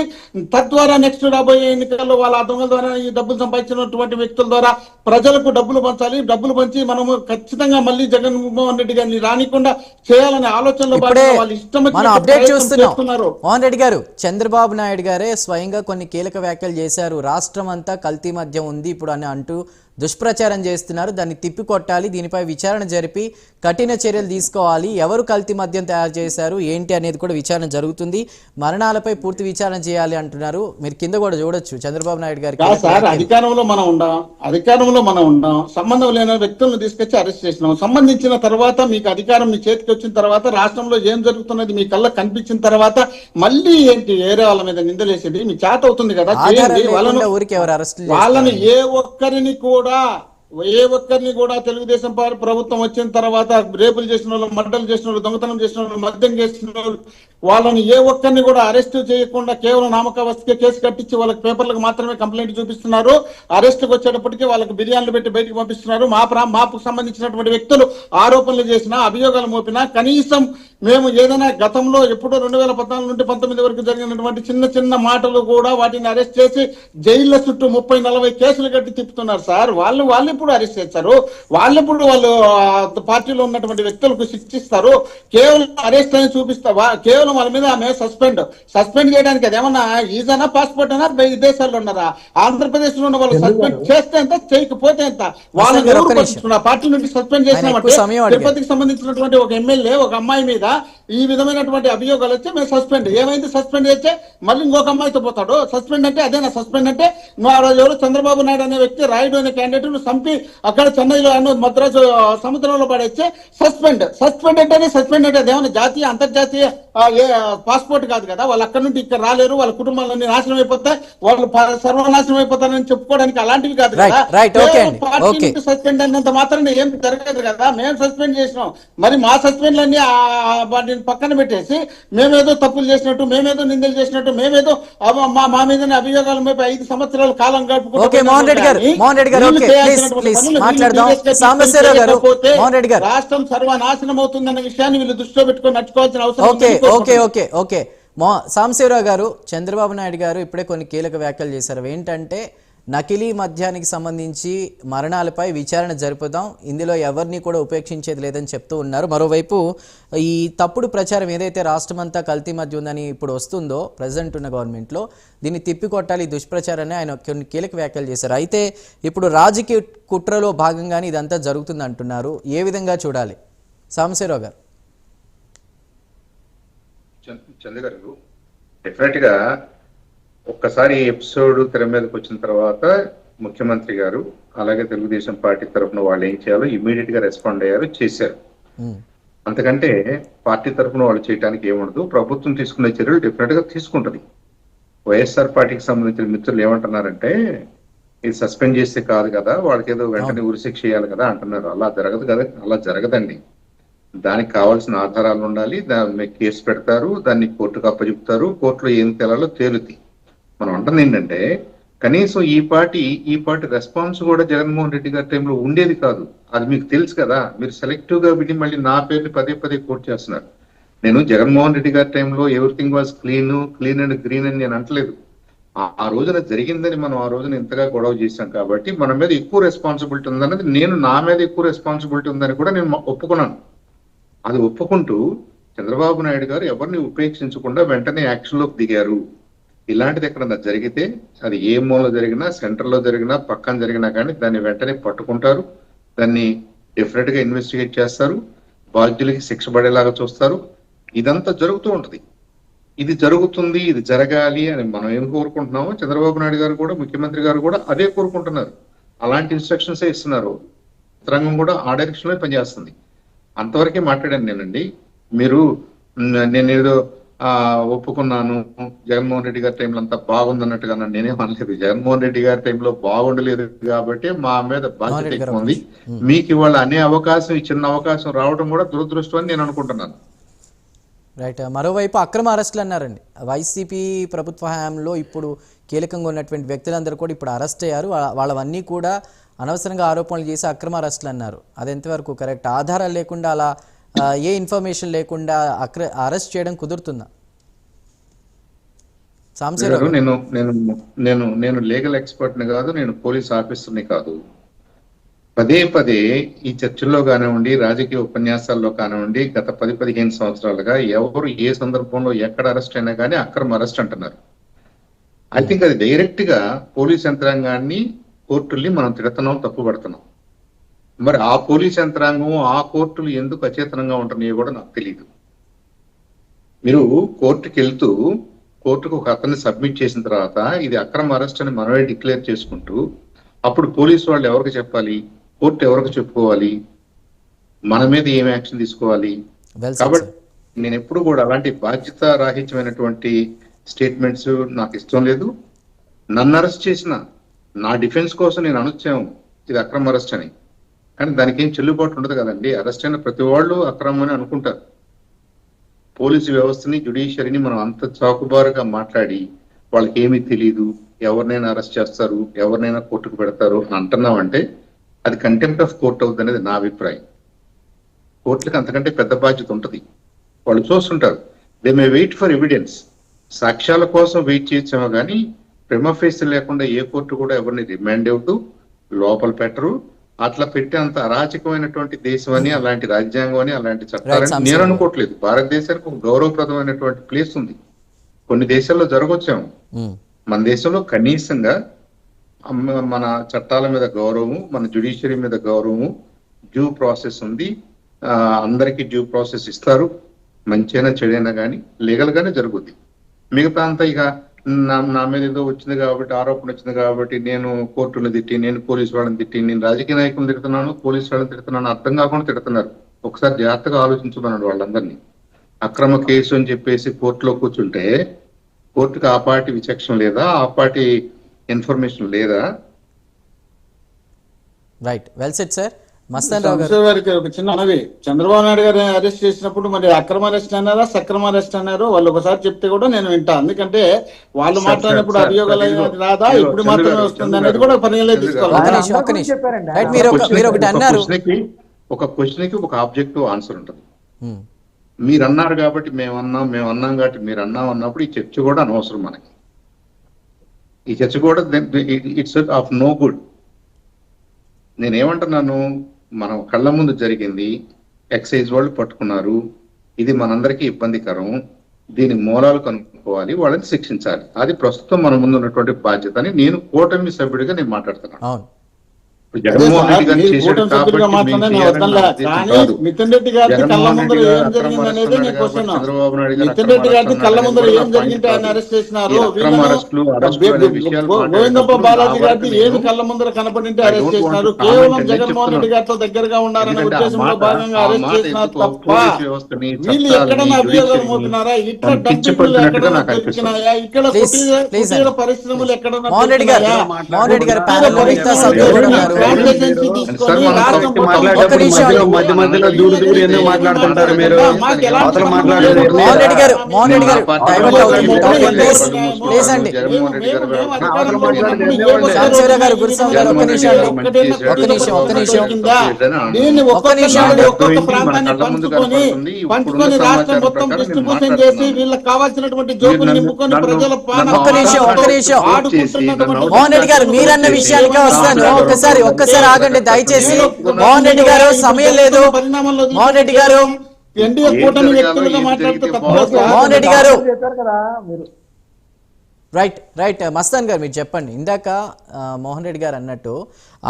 తద్వారా నెక్స్ట్ రాబోయే ఎన్నికల్లో వాళ్ళ దొంగల ద్వారా ఈ డబ్బులు సంపాదించినటువంటి వ్యక్తుల ద్వారా ప్రజలకు డబ్బులు పంచాలి. డబ్బులు పంచి మనము ఖచ్చితంగా మళ్ళీ జగన్మోహన్ రెడ్డి గారిని రానికుండా చేయాలనే ఆలోచనలో వాళ్ళు ఇష్టం చేస్తున్నారు. మోహన్ రెడ్డి గారు, చంద్రబాబు నాయుడు గారే స్వయంగా కొన్ని కీలక వ్యాఖ్యలు చేశారు. రాష్ట్రం అంతా కల్తీ మద్యం ఉంది ఇప్పుడు అని అంటూ దుష్ప్రచారం చేస్తున్నారు. దాన్ని తిప్పికొట్టాలి, దీనిపై విచారణ జరిపి కఠిన చర్యలు తీసుకోవాలి, ఎవరు కల్తీ మద్యం తయారు చేశారు ఏంటి అనేది కూడా విచారణ జరుగుతుంది, మరణాలపై పూర్తి విచారణ చేయాలి అంటున్నారు. మీరు కింద కూడా చూడొచ్చు చంద్రబాబు నాయుడు గారికి. అధికారంలో మనం ఉండాం, సంబంధం లేని వ్యక్తులను తీసుకొచ్చి అరెస్ట్ చేసినాం. సంబంధించిన తర్వాత మీకు అధికారం మీ చేతికి వచ్చిన తర్వాత రాష్ట్రంలో ఏం జరుగుతున్నది మీ కళ్ళ కనిపించిన తర్వాత మళ్ళీ ఏంటి వేరే వాళ్ళ మీద నిందలేసేది మీ చేత అవుతుంది కదా. వాళ్ళని ఏ ఒక్కరిని కూడా తెలుగుదేశం ప్రభుత్వం వచ్చిన తర్వాత రేపులు చేసిన వాళ్ళు, మర్డర్లు చేసిన వాళ్ళు, దొంగతనం చేసిన వాళ్ళు, మద్యం చేసిన వాళ్ళు, వాళ్ళని ఏ ఒక్కరిని కూడా అరెస్ట్ చేయకుండా కేవలం నామకావస్థకే కేసు కట్టించి వాళ్ళకి పేపర్లకు మాత్రమే కంప్లైంట్ చూపిస్తున్నారు. అరెస్ట్కి వచ్చేటప్పటికి వాళ్ళకి బిర్యానీలు పెట్టి బయటకు పంపిస్తున్నారు. మాకు సంబంధించినటువంటి వ్యక్తులు ఆరోపణలు చేసినా, అభియోగాలు మోపినా కనీసం మేము ఏదైనా గతంలో ఎప్పుడో 2014 నుండి 19 వరకు జరిగినటువంటి చిన్న చిన్న మాటలు కూడా వాటిని అరెస్ట్ చేసి జైళ్ళ చుట్టూ 30-40 కేసులు కట్టి తిప్పుతున్నారు సార్. వాళ్ళు ఇప్పుడు అరెస్ట్ చేస్తారు, వాళ్ళు పార్టీలో ఉన్నటువంటి వ్యక్తులకు శిక్షిస్తారు. కేవలం అరెస్ట్ అని చూపిస్తా, కేవలం వాళ్ళ మీద ఆమె సస్పెండ్ చేయడానికి అదేమన్నా ఈజానా, పాస్పోర్ట్ అయినా విదేశాల్లో ఉన్నారా? ఆంధ్రప్రదేశ్ లో ఉన్న వాళ్ళు సస్పెండ్ చేస్తే ఎంత, చేయకపోతే ఎంత? వాళ్ళని ఎవరు పట్టించుకున్నారు? పార్టీ నుండి సస్పెండ్ చేసినామంటే తిరుపతికి సంబంధించినటువంటి ఒక ఎమ్మెల్యే ఒక అమ్మాయి మీద ఈ విధమైనటువంటి అభియోగాలు వచ్చి మేము సస్పెండ్, ఏమైంది సస్పెండ్ చేస్తే మళ్ళీ ఇంకొక అమ్మాయితో పోతాడు. సస్పెండ్ అంటే అదేనా సస్పెండ్ అంటే? ఎవరు చంద్రబాబు నాయుడు అనే వ్యక్తి, రాయుడు అనే క్యాండిడేట్ చంపి అక్కడ చెన్నైలో మద్రాసు సముద్రంలో పడేస్తే సస్పెండ్ అంటేనే సస్పెండ్ అంటే అదేమన్నా జాతీయ అంతర్జాతీయ పాస్పోర్ట్ కాదు కదా. వాళ్ళు అక్కడ నుండి ఇక్కడ రాలేరు, వాళ్ళ కుటుంబాలన్నీ నాశనం అయిపోతాయి, వాళ్ళు సర్వనాశనం అయిపోతారని చెప్పుకోవడానికి అలాంటివి కాదు కదా. పార్టీ సస్పెండ్ అయినంత మాత్రం ఏం జరగదు కదా. మేము సస్పెండ్ చేసినాం, మరి మా సస్పెండ్లన్నీ వాటిని పక్కన పెట్టేసి మేమేదో తప్పులు చేసినట్టు, మేమేదో నిందలు చేసినట్టు, మేమేదో మా మీద అభియోగాల మీద 5 సంవత్సరాల కాలం గడుపుకుంటే రాష్ట్రం సర్వనాశనం అవుతుందన్న విషయాన్ని వీళ్ళు దృష్టిలో పెట్టుకొని నడుచుకోవాల్సిన అవసరం. సాంబశివరావు గారు, చంద్రబాబు నాయుడు గారు ఇప్పుడే కొన్ని కీలక వ్యాఖ్యలు చేశారు. ఏంటంటే నకిలీ మద్యానికి సంబంధించి మరణాలపై విచారణ జరుపుదాం, ఇందులో ఎవరిని కూడా ఉపేక్షించేది లేదని చెప్తూ ఉన్నారు. మరోవైపు ఈ తప్పుడు ప్రచారం ఏదైతే రాష్ట్రమంతా కల్తీ మద్యం ఉందని ఇప్పుడు వస్తుందో ప్రెసిడెంట్ ఉన్న గవర్నమెంట్లో, దీన్ని తిప్పికొట్టాలి దుష్ప్రచారాన్ని ఆయన కొన్ని కీలక వ్యాఖ్యలు చేశారు. అయితే ఇప్పుడు రాజకీయ కుట్రలో భాగంగానే ఇదంతా జరుగుతుంది అంటున్నారు. ఏ విధంగా చూడాలి సాంబశివరావు గారు? చంద్ర గారు, డెఫినెట్ గా ఒక్కసారి ఎపిసోడ్ తెర మీదకి వచ్చిన తర్వాత ముఖ్యమంత్రి గారు అలాగే తెలుగుదేశం పార్టీ తరఫున వాళ్ళు ఏం చేయాలో ఇమీడియట్ గా రెస్పాండ్ అయ్యారు, చేశారు. అంతకంటే పార్టీ తరఫున వాళ్ళు చేయడానికి ఏముండదు. ప్రభుత్వం తీసుకునే చర్యలు డెఫినెట్ గా తీసుకుంటది. వైఎస్ఆర్ పార్టీకి సంబంధించిన మిత్రులు ఏమంటున్నారంటే ఇది సస్పెండ్ చేస్తే కాదు కదా, వాళ్ళకి ఏదో వెంటనే ఉరిశిక్ష చేయాలి కదా అంటున్నారు. అలా జరగదు కదా, అలా జరగదండి. దానికి కావాల్సిన ఆధారాలు ఉండాలి, దాని మీద కేసు పెడతారు, దాన్ని కోర్టుకు అప్పచెప్తారు, కోర్టులో ఏం తేలాలో తేలుతాయి. మనం అంటుంది ఏంటంటే కనీసం ఈ పార్టీ రెస్పాన్స్ కూడా జగన్మోహన్ రెడ్డి గారి టైంలో ఉండేది కాదు. అది మీకు తెలుసు కదా. మీరు సెలెక్టివ్ గా విని మళ్ళీ నా పేరుని పదే పదే కోట్ చేస్తున్నారు. నేను జగన్మోహన్ రెడ్డి గారి టైంలో everything was clean and green అని నేను అంటలేదు. ఆ రోజున జరిగిందని మనం ఆ రోజున ఇంతగా గొడవ చేశాం కాబట్టి మన మీద ఎక్కువ రెస్పాన్సిబిలిటీ ఉందన్నది, నేను నా మీద ఎక్కువ రెస్పాన్సిబిలిటీ ఉందని కూడా నేను ఒప్పుకున్నాను. అది ఒప్పుకుంటూ చంద్రబాబు నాయుడు గారు ఎవరిని ఉపేక్షించకుండా వెంటనే యాక్షన్ లోకి దిగారు. ఇలాంటిది ఎక్కడన్నా జరిగితే అది ఏ మూలలో జరిగినా, సెంటర్లో జరిగినా, పక్కన జరిగినా కానీ దాన్ని వెంటనే పట్టుకుంటారు, దాన్ని డెఫినెట్ గా ఇన్వెస్టిగేట్ చేస్తారు, బాధ్యులకి శిక్ష పడేలాగా చూస్తారు. ఇదంతా జరుగుతూ ఉంటది. ఇది జరుగుతుంది, ఇది జరగాలి అని మనం ఏం కోరుకుంటున్నామో చంద్రబాబు నాయుడు గారు కూడా, ముఖ్యమంత్రి గారు కూడా అదే కోరుకుంటున్నారు. అలాంటి ఇన్స్ట్రక్షన్స్ ఇస్తున్నారు. యంత్రాంగం కూడా ఆ డైరెక్షన్ లో పనిచేస్తుంది. అంతవరకే మాట్లాడాను నేనండి. మీరు నేనేదో ఒప్పుకున్నాను జగన్మోహన్ రెడ్డి గారి టైంలో అంతా బాగుందన్నట్టుగా నేనేం అనలేదు. జగన్మోహన్ రెడ్డి గారి టైంలో బాగుండలేదు కాబట్టి మా మీద బాధ్యత ఎక్కువ ఉంది. మీకు ఇవాళ అనే అవకాశం, ఈ చిన్న అవకాశం రావడం కూడా దురదృష్టం అని నేను అనుకుంటున్నాను. రైట్. మరోవైపు అక్రమ అరెస్టులు అన్నారండి. వైసీపీ ప్రభుత్వ హయాంలో ఇప్పుడు కీలకంగా ఉన్నటువంటి వ్యక్తులందరూ కూడా ఇప్పుడు అరెస్ట్ అయ్యారు. వాళ్ళవన్నీ కూడా అనవసరంగా ఆరోపణలు చేసి అక్రమ అరెస్టులు అన్నారు. అది ఎంతవరకు కరెక్ట్? ఆధారాలు లేకుండా అలా ఏ ఇన్ఫర్మేషన్ లేకుండా అరెస్ట్ చేయడం కుదురుతుందా? నేను లీగల్ ఎక్స్పర్ట్ని కాదు, నేను పోలీస్ ఆఫీసర్ని కాదు. పదే పదే ఈ చర్చల్లో కానివ్వండి, రాజకీయ ఉపన్యాసాల్లో కానివ్వండి, గత 10-15 సంవత్సరాలుగా ఎవరు ఏ సందర్భంలో ఎక్కడ అరెస్ట్ అయినా కానీ అక్రమ అరెస్ట్ అంటున్నారు. ఐ థింక్ అది డైరెక్ట్ గా పోలీస్ యంత్రాంగాన్ని, కోర్టుల్ని మనం తిడుతున్నాం, తప్పుపడుతున్నాం. మరి ఆ పోలీస్ యంత్రాంగం, ఆ కోర్టులు ఎందుకు అచేతనంగా ఉంటున్నాయో కూడా నాకు తెలియదు. మీరు కోర్టుకి వెళ్తూ కోర్టుకు ఒక అతన్ని సబ్మిట్ చేసిన తర్వాత ఇది అక్రమ అరెస్ట్ అని మనమే డిక్లేర్ చేసుకుంటూ అప్పుడు పోలీసు వాళ్ళు ఎవరికి చెప్పాలి, కోర్టు ఎవరికి చెప్పుకోవాలి, మన మీద ఏం యాక్షన్ తీసుకోవాలి? కాబట్టి నేను ఎప్పుడు కూడా అలాంటి బాధ్యత రాహిత్యమైనటువంటి స్టేట్మెంట్స్ నాకు ఇష్టం లేదు. నన్ను అరెస్ట్ చేసిన నా డిఫెన్స్ కోసం నేను అనొచ్చాము ఇది అక్రమ అరెస్ట్ అని, కానీ దానికి ఏం చెల్లుబాటు ఉండదు కదండి. అరెస్ట్ అయిన ప్రతి వాళ్ళు అక్రమం అని అనుకుంటారు. పోలీసు వ్యవస్థని, జ్యుడిషియరీని మనం అంత చాకుబారుగా మాట్లాడి వాళ్ళకి ఏమీ తెలియదు, ఎవరినైనా అరెస్ట్ చేస్తారు, ఎవరినైనా కోర్టుకు పెడతారు అని అంటున్నామంటే అది కంటెంప్ట్ ఆఫ్ కోర్ట్ అవుతుంది అనేది నా అభిప్రాయం. కోర్టులకు అంతకంటే పెద్ద బాధ్యత ఉంటుంది. వాళ్ళు చూస్తుంటారు. They may wait for evidence. సాక్ష్యాల కోసం వెయిట్ చేయొచ్చామో కానీ ప్రిమా ఫేస్ లేకుండా ఏ కోర్టు కూడా ఎవరిని రిమాండ్ ఇవ్వదు, లోపల పెట్టరు. అట్లా పెట్టేంత అరాచకమైనటువంటి దేశం అని, అలాంటి రాజ్యాంగం అని, అలాంటి చట్టాలని నేను అనుకోవట్లేదు. భారతదేశానికి ఒక గౌరవప్రదమైనటువంటి ప్లేస్ ఉంది. కొన్ని దేశాల్లో జరగొచ్చాము, మన దేశంలో కనీసంగా మన చట్టాల మీద గౌరవము, మన జ్యుడిషియరీ మీద గౌరవము, డ్యూ ప్రాసెస్ ఉంది. అందరికీ డ్యూ ప్రాసెస్ ఇస్తారు. మంచైనా చెడైనా కానీ లీగల్ గానే జరుగుద్ది. మిగతా అంతా ఇక నా మీద ఏదో వచ్చింది కాబట్టి, ఆరోపణ వచ్చింది కాబట్టి నేను కోర్టులను తిట్టి, నేను పోలీసు వాళ్ళని తిట్టి, నేను రాజకీయ నాయకులను తిడుతున్నాను, పోలీసు వాళ్ళని తిడుతున్నాను అర్థం కాకుండా తిడుతున్నారు. ఒకసారి జాగ్రత్తగా ఆలోచించమన్నాడు వాళ్ళందరినీ. అక్రమ కేసు అని చెప్పేసి కోర్టులో కూర్చుంటే కోర్టుకు ఆ పార్టీ విచక్షణ లేదా, ఆ పార్టీ ఇన్ఫర్మేషన్ లేదా? Right, well set sir. గారికి ఒక చిన్న మనవి, చంద్రబాబు నాయుడు గారు అరెస్ట్ చేసినప్పుడు మరి అక్రమ అరెస్ట్ అన్నారా, సక్రమ అరెస్ట్ అన్నారో వాళ్ళు ఒకసారి చెప్తే కూడా నేను వింటా. ఎందుకంటే వాళ్ళు మాట్లాడినప్పుడు అభియోగాలు రాదా, ఇప్పుడు మాత్రమే వస్తుంది అనేది కూడా పరిగణలోకి తీసుకోవాలి. ఒక క్వశ్చన్ కి ఒక ఆబ్జెక్టివ్ ఆన్సర్ ఉంటుంది. మీరు అన్నారు కాబట్టి మేము అన్నాం కాబట్టి మీరు అన్నాం అన్నప్పుడు ఈ చర్చ కూడా అనవసరం మనకి. ఈ చర్చ కూడా ఇట్స్ ఆఫ్ నో గుడ్. నేనేమంటున్నాను, మనం కళ్ళ ముందు జరిగింది, ఎక్సైజ్ వాళ్ళు పట్టుకున్నారు, ఇది మనందరికీ ఇబ్బందికరం, దీని మూలాలు కనుక్కోవాలి, వాళ్ళని శిక్షించాలి. అది ప్రస్తుతం మన ముందు ఉన్నటువంటి బాధ్యత అని నేను కూటమి సభ్యుడిగా నేను మాట్లాడుతున్నాను. జగన్మోహన్ రెడ్డి గారు చేశాడు కాబట్టి మిథున్ రెడ్డి గారి కళ్ళ ముందర ఏం జరిగింది అనేది నేను క్వశ్చన్. మిథున్ రెడ్డి గారి కళ్ళ ముందర ఏం జరిగింది, ఆయన అరెస్ట్ చేసినారు. గోవిందప్ప బాలాజీ గారికి ఏమి కళ్ళ ముందర కనపడింటే అరెస్ట్ చేసినారు. కేవలం జగన్మోహన్ రెడ్డి గారితో దగ్గరగా ఉండాలనే ఉద్దేశంలో భాగంగా అరెస్ట్ చేసినారు తప్ప వీళ్ళు ఎక్కడన్నా అభియోగాలు మోపినారా? ఇట్లా డంపింగ్లు ఎక్కడన్నా దొరికినాయా? ఇక్కడ కుటీర పరిశ్రమలు ఎక్కడన్నా ఏజెన్సీ తీసుకొని సార్, రాష్ట్రం మనం మాట్లాడేటప్పుడు మధ్యలో దూరు ఎందుకు మాట్లాడుతుంటారు మీరు? అవతల మాట్లాడేది మోహన్ రెడ్డి గారు డైవర్ట్ అవుతుంది టాపిక్. ప్లీజ్ అండి. సాంబశివరావు గారు, గురుస్వామి గారు, ఒక్క నిమిషం దీన్ని ఒక్కొక్కసారి ఒక్కొక్క ప్రాంతాన్ని పంచుకొని రాష్ట్రం మొత్తం డిస్ట్రిబ్యూషన్ చేసి వీళ్ళకి కావాల్సినటువంటి జోబులు నింపుకొని ప్రజల ఒక్క నిమిషం మోహన్ రెడ్డి గారు, మీరన్న విషయానికే వస్తాను. ఒక్కసారి ఆగండి దయచేసి. మోహన్ రెడ్డి గారు, సమయం లేదు. మోహన్ రెడ్డి గారు, ఎన్డీఏ కూటమి వ్యక్తులుగా మాట్లాడుతూ మోహన్ రెడ్డి గారు, చెప్పారు కదా మీరు. రైట్ మస్తాన్ గారు, మీరు చెప్పండి. ఇందాక మోహన్ రెడ్డి గారు అన్నట్టు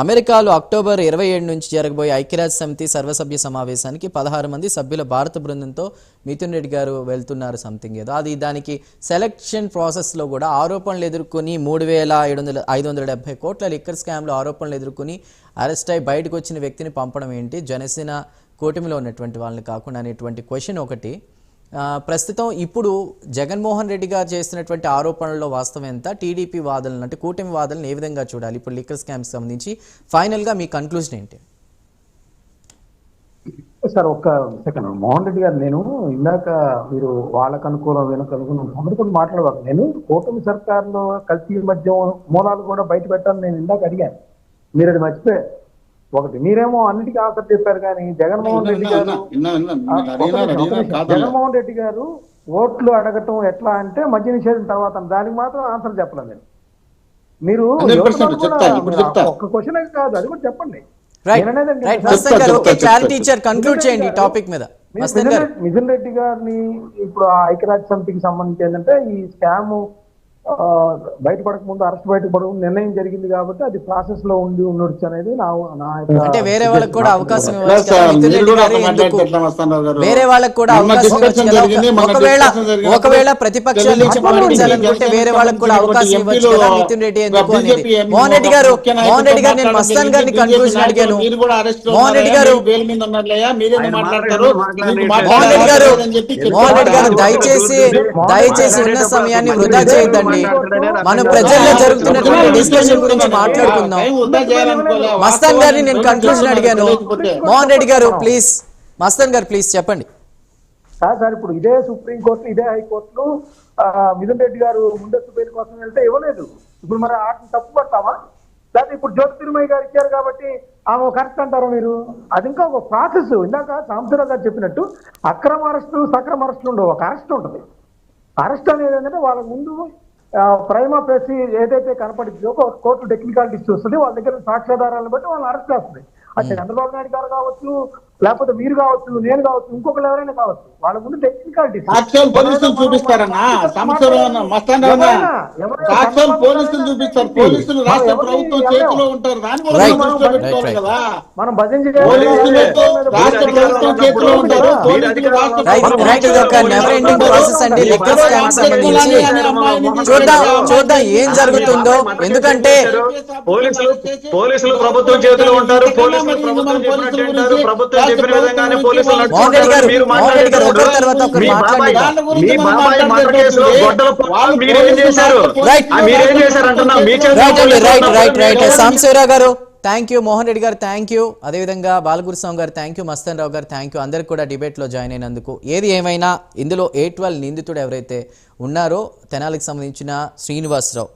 అమెరికాలో అక్టోబర్ 27 నుంచి జరగబోయే ఐక్యరాజ్య సమితి సర్వసభ్య సమావేశానికి 16 మంది సభ్యుల భారత బృందంతో మిథున్ రెడ్డి గారు వెళ్తున్నారు. సంథింగ్ ఏదో అది. దానికి సెలక్షన్ ప్రాసెస్లో కూడా ఆరోపణలు ఎదుర్కొని 3,570 కోట్ల లిక్కర్ స్కామ్లో ఆరోపణలు ఎదుర్కొని అరెస్ట్ అయి బయటకు వచ్చిన వ్యక్తిని పంపడం ఏంటి, జనసేన కూటమిలో ఉన్నటువంటి వాళ్ళని కాకుండా అనేటువంటి క్వశ్చన్ ఒకటి. ప్రస్తుతం ఇప్పుడు జగన్మోహన్ రెడ్డి గారు చేస్తున్నటువంటి ఆరోపణల్లో వాస్తవం ఎంత, టీడీపీ వాదనలు అంటే కూటమి వాదనలు ఏ విధంగా చూడాలి ఇప్పుడు లిక్కర్ స్కామ్స్ సంబంధించి ఫైనల్గా మీ కన్క్లూజన్ ఏంటి? సార్ ఒక్క సెకండ్ మోహన్ రెడ్డి గారు, నేను ఇందాక మీరు వాళ్ళకు అనుకూలం వీళ్ళకి అనుకూలం అందరికీ మాట్లాడవాలి. నేను కూటమి సర్కారులో కల్తీ మద్యం మూలాలు కూడా బయట పెట్టాలని నేను ఇందాక అడిగాను, మీరు అది మర్చిపోయారు. ఒకటి మీరేమో అన్నిటికీ ఆన్సర్ చెప్పారు, కానీ జగన్మోహన్ రెడ్డి గారు ఓట్లు అడగటం ఎట్లా అంటే మద్య నిషేధం తర్వాత, దానికి మాత్రం ఆన్సర్ చెప్పలేదు నేను. మీరు ఒక్క క్వశ్చన్ కాదు, అది కూడా చెప్పండి. మిథున్ రెడ్డి గారిని ఇప్పుడు ఆ ఐక్యరాజ్య సమితికి సంబంధించి ఏంటంటే ఈ స్కామ్ బయటపడక ముందు అరెస్ట్ బయటపడక నిర్ణయం జరిగింది కాబట్టి అది ప్రాసెస్ లో ఉండొచ్చు అనేది అంటే వేరే వాళ్ళకి కూడా అవకాశం వేరే వాళ్ళకి కూడా ఒకవేళ ప్రతిపక్షాల నుంచి పాటించాలనుకుంటే వేరే వాళ్ళకి కూడా అవకాశం ఇవ్వచ్చు కదా మిథున్ రెడ్డి ఎందుకు అనేది. మోహన్ రెడ్డి గారు నేను మస్తాన్ గారిని కన్క్లూజన్ అడిగాను. మోహన్ రెడ్డి గారు దయచేసి ఉన్న సమయాన్ని వృధా చేయొద్దండి. మనం ప్రజల్లో జరుగుతున్నటువంటి డిస్కషన్ గురించి మాట్లాడుకుందాం. మస్తాన్ గారిని నేను కన్క్లూజన్ అడిగాను. మోహన్ రెడ్డి గారు ప్లీజ్, మస్తాన్ గారు ప్లీజ్ చెప్పండి. సార్ ఇప్పుడు ఇదే సుప్రీంకోర్టు ఇదే హైకోర్టులు మిథున్ రెడ్డి గారు ముందస్తు బెయిల్ కోసం వెళ్తే ఇవ్వలేదు. ఇప్పుడు మరి వాటిని తప్పు పడతామా? లేకపోతే ఇప్పుడు జ్యోతి తిరుమయ్య గారు ఇచ్చారు కాబట్టి ఆమె కరెక్ట్ అంటారా మీరు? అది ఇంకా ఒక ప్రాసెస్. ఇందాక సాంబశివరావు గారు చెప్పినట్టు అక్రమ అరెస్టు సక్రమ అరెస్టు ఉండవు, ఒక అరెస్ట్ ఉంటుంది. అరెస్ట్ అనేది ఏంటంటే వాళ్ళ ముందు ప్రైమా ఫేసి ఏదైతే కనపడిందో కోర్టు టెక్నికాలిటీస్ చూస్తుంది, వాళ్ళ దగ్గర సాక్ష్యాధారాలను బట్టి వాళ్ళని అరెస్ట్ చేస్తుంది. అది చంద్రబాబు నాయుడు గారు కావచ్చు, లేకపోతే మీరు కావచ్చు, నేను కావచ్చు, ఇంకొకరు ఎవరైనా కావచ్చు, వాళ్ళ ముందు టెక్నికాలిటీస్ పోలీసులు చూపిస్తారన్నా. పోలీసులు చూపిస్తారు, పోలీసులు రాష్ట్ర ప్రభుత్వం చేతిలో ఉంటారు. మనం భజన చూద్దాం ఏం జరుగుతుందో. ఎందుకంటే పోలీసులు ప్రభుత్వం చేతిలో ఉంటారు. మోహన్ రెడ్డి గారు ఒకరి తర్వాత ఒకరు సాంబశివరావు గారు థ్యాంక్ యూ, మోహన్ రెడ్డి గారు థ్యాంక్ యూ, అదేవిధంగా బాలగురుస్వామి గారు థ్యాంక్ యూ, మస్తాన్ రావు గారు థ్యాంక్ యూ, అందరికి కూడా డిబేట్లో జాయిన్ అయినందుకు. ఏది ఏమైనా ఇందులో 812 నిందితుడు ఎవరైతే ఉన్నారో తెనాలికి సంబంధించిన శ్రీనివాసరావు,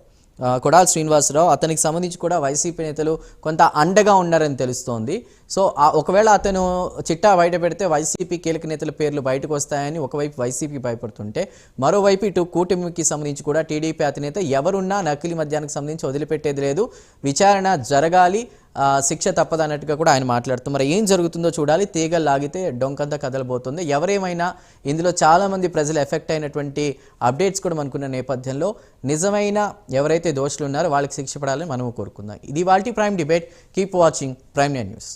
కొడాలి శ్రీనివాసరావు, అతనికి సంబంధించి కూడా వైసీపీ నేతలు కొంత అండగా ఉన్నారని తెలుస్తోంది. సో ఒకవేళ అతను చిట్టా బయట పెడితే వైసీపీ కీలక నేతల పేర్లు బయటకు వస్తాయని ఒకవైపు వైసీపీ భయపడుతుంటే, మరోవైపు ఇటు కూటమికి సంబంధించి కూడా టీడీపీ అధినేత ఎవరున్నా నకిలీ మద్యానికి సంబంధించి వదిలిపెట్టేది లేదు, విచారణ జరగాలి, శిక్ష తప్పదన్నట్టుగా కూడా ఆయన మాట్లాడుతూ మరి ఏం జరుగుతుందో చూడాలి. తీగలు లాగితే డొంకంతా కదలబోతుంది. ఎవరేమైనా ఇందులో చాలామంది ప్రజలు ఎఫెక్ట్ అయినటువంటి అప్డేట్స్ కూడా మనకున్న నేపథ్యంలో నిజమైన ఎవరైతే దోషులు ఉన్నారో వాళ్ళకి శిక్ష పడాలని మనము కోరుకుందాం. ఇది వాల్టీ prime debate. Keep watching prime nine news.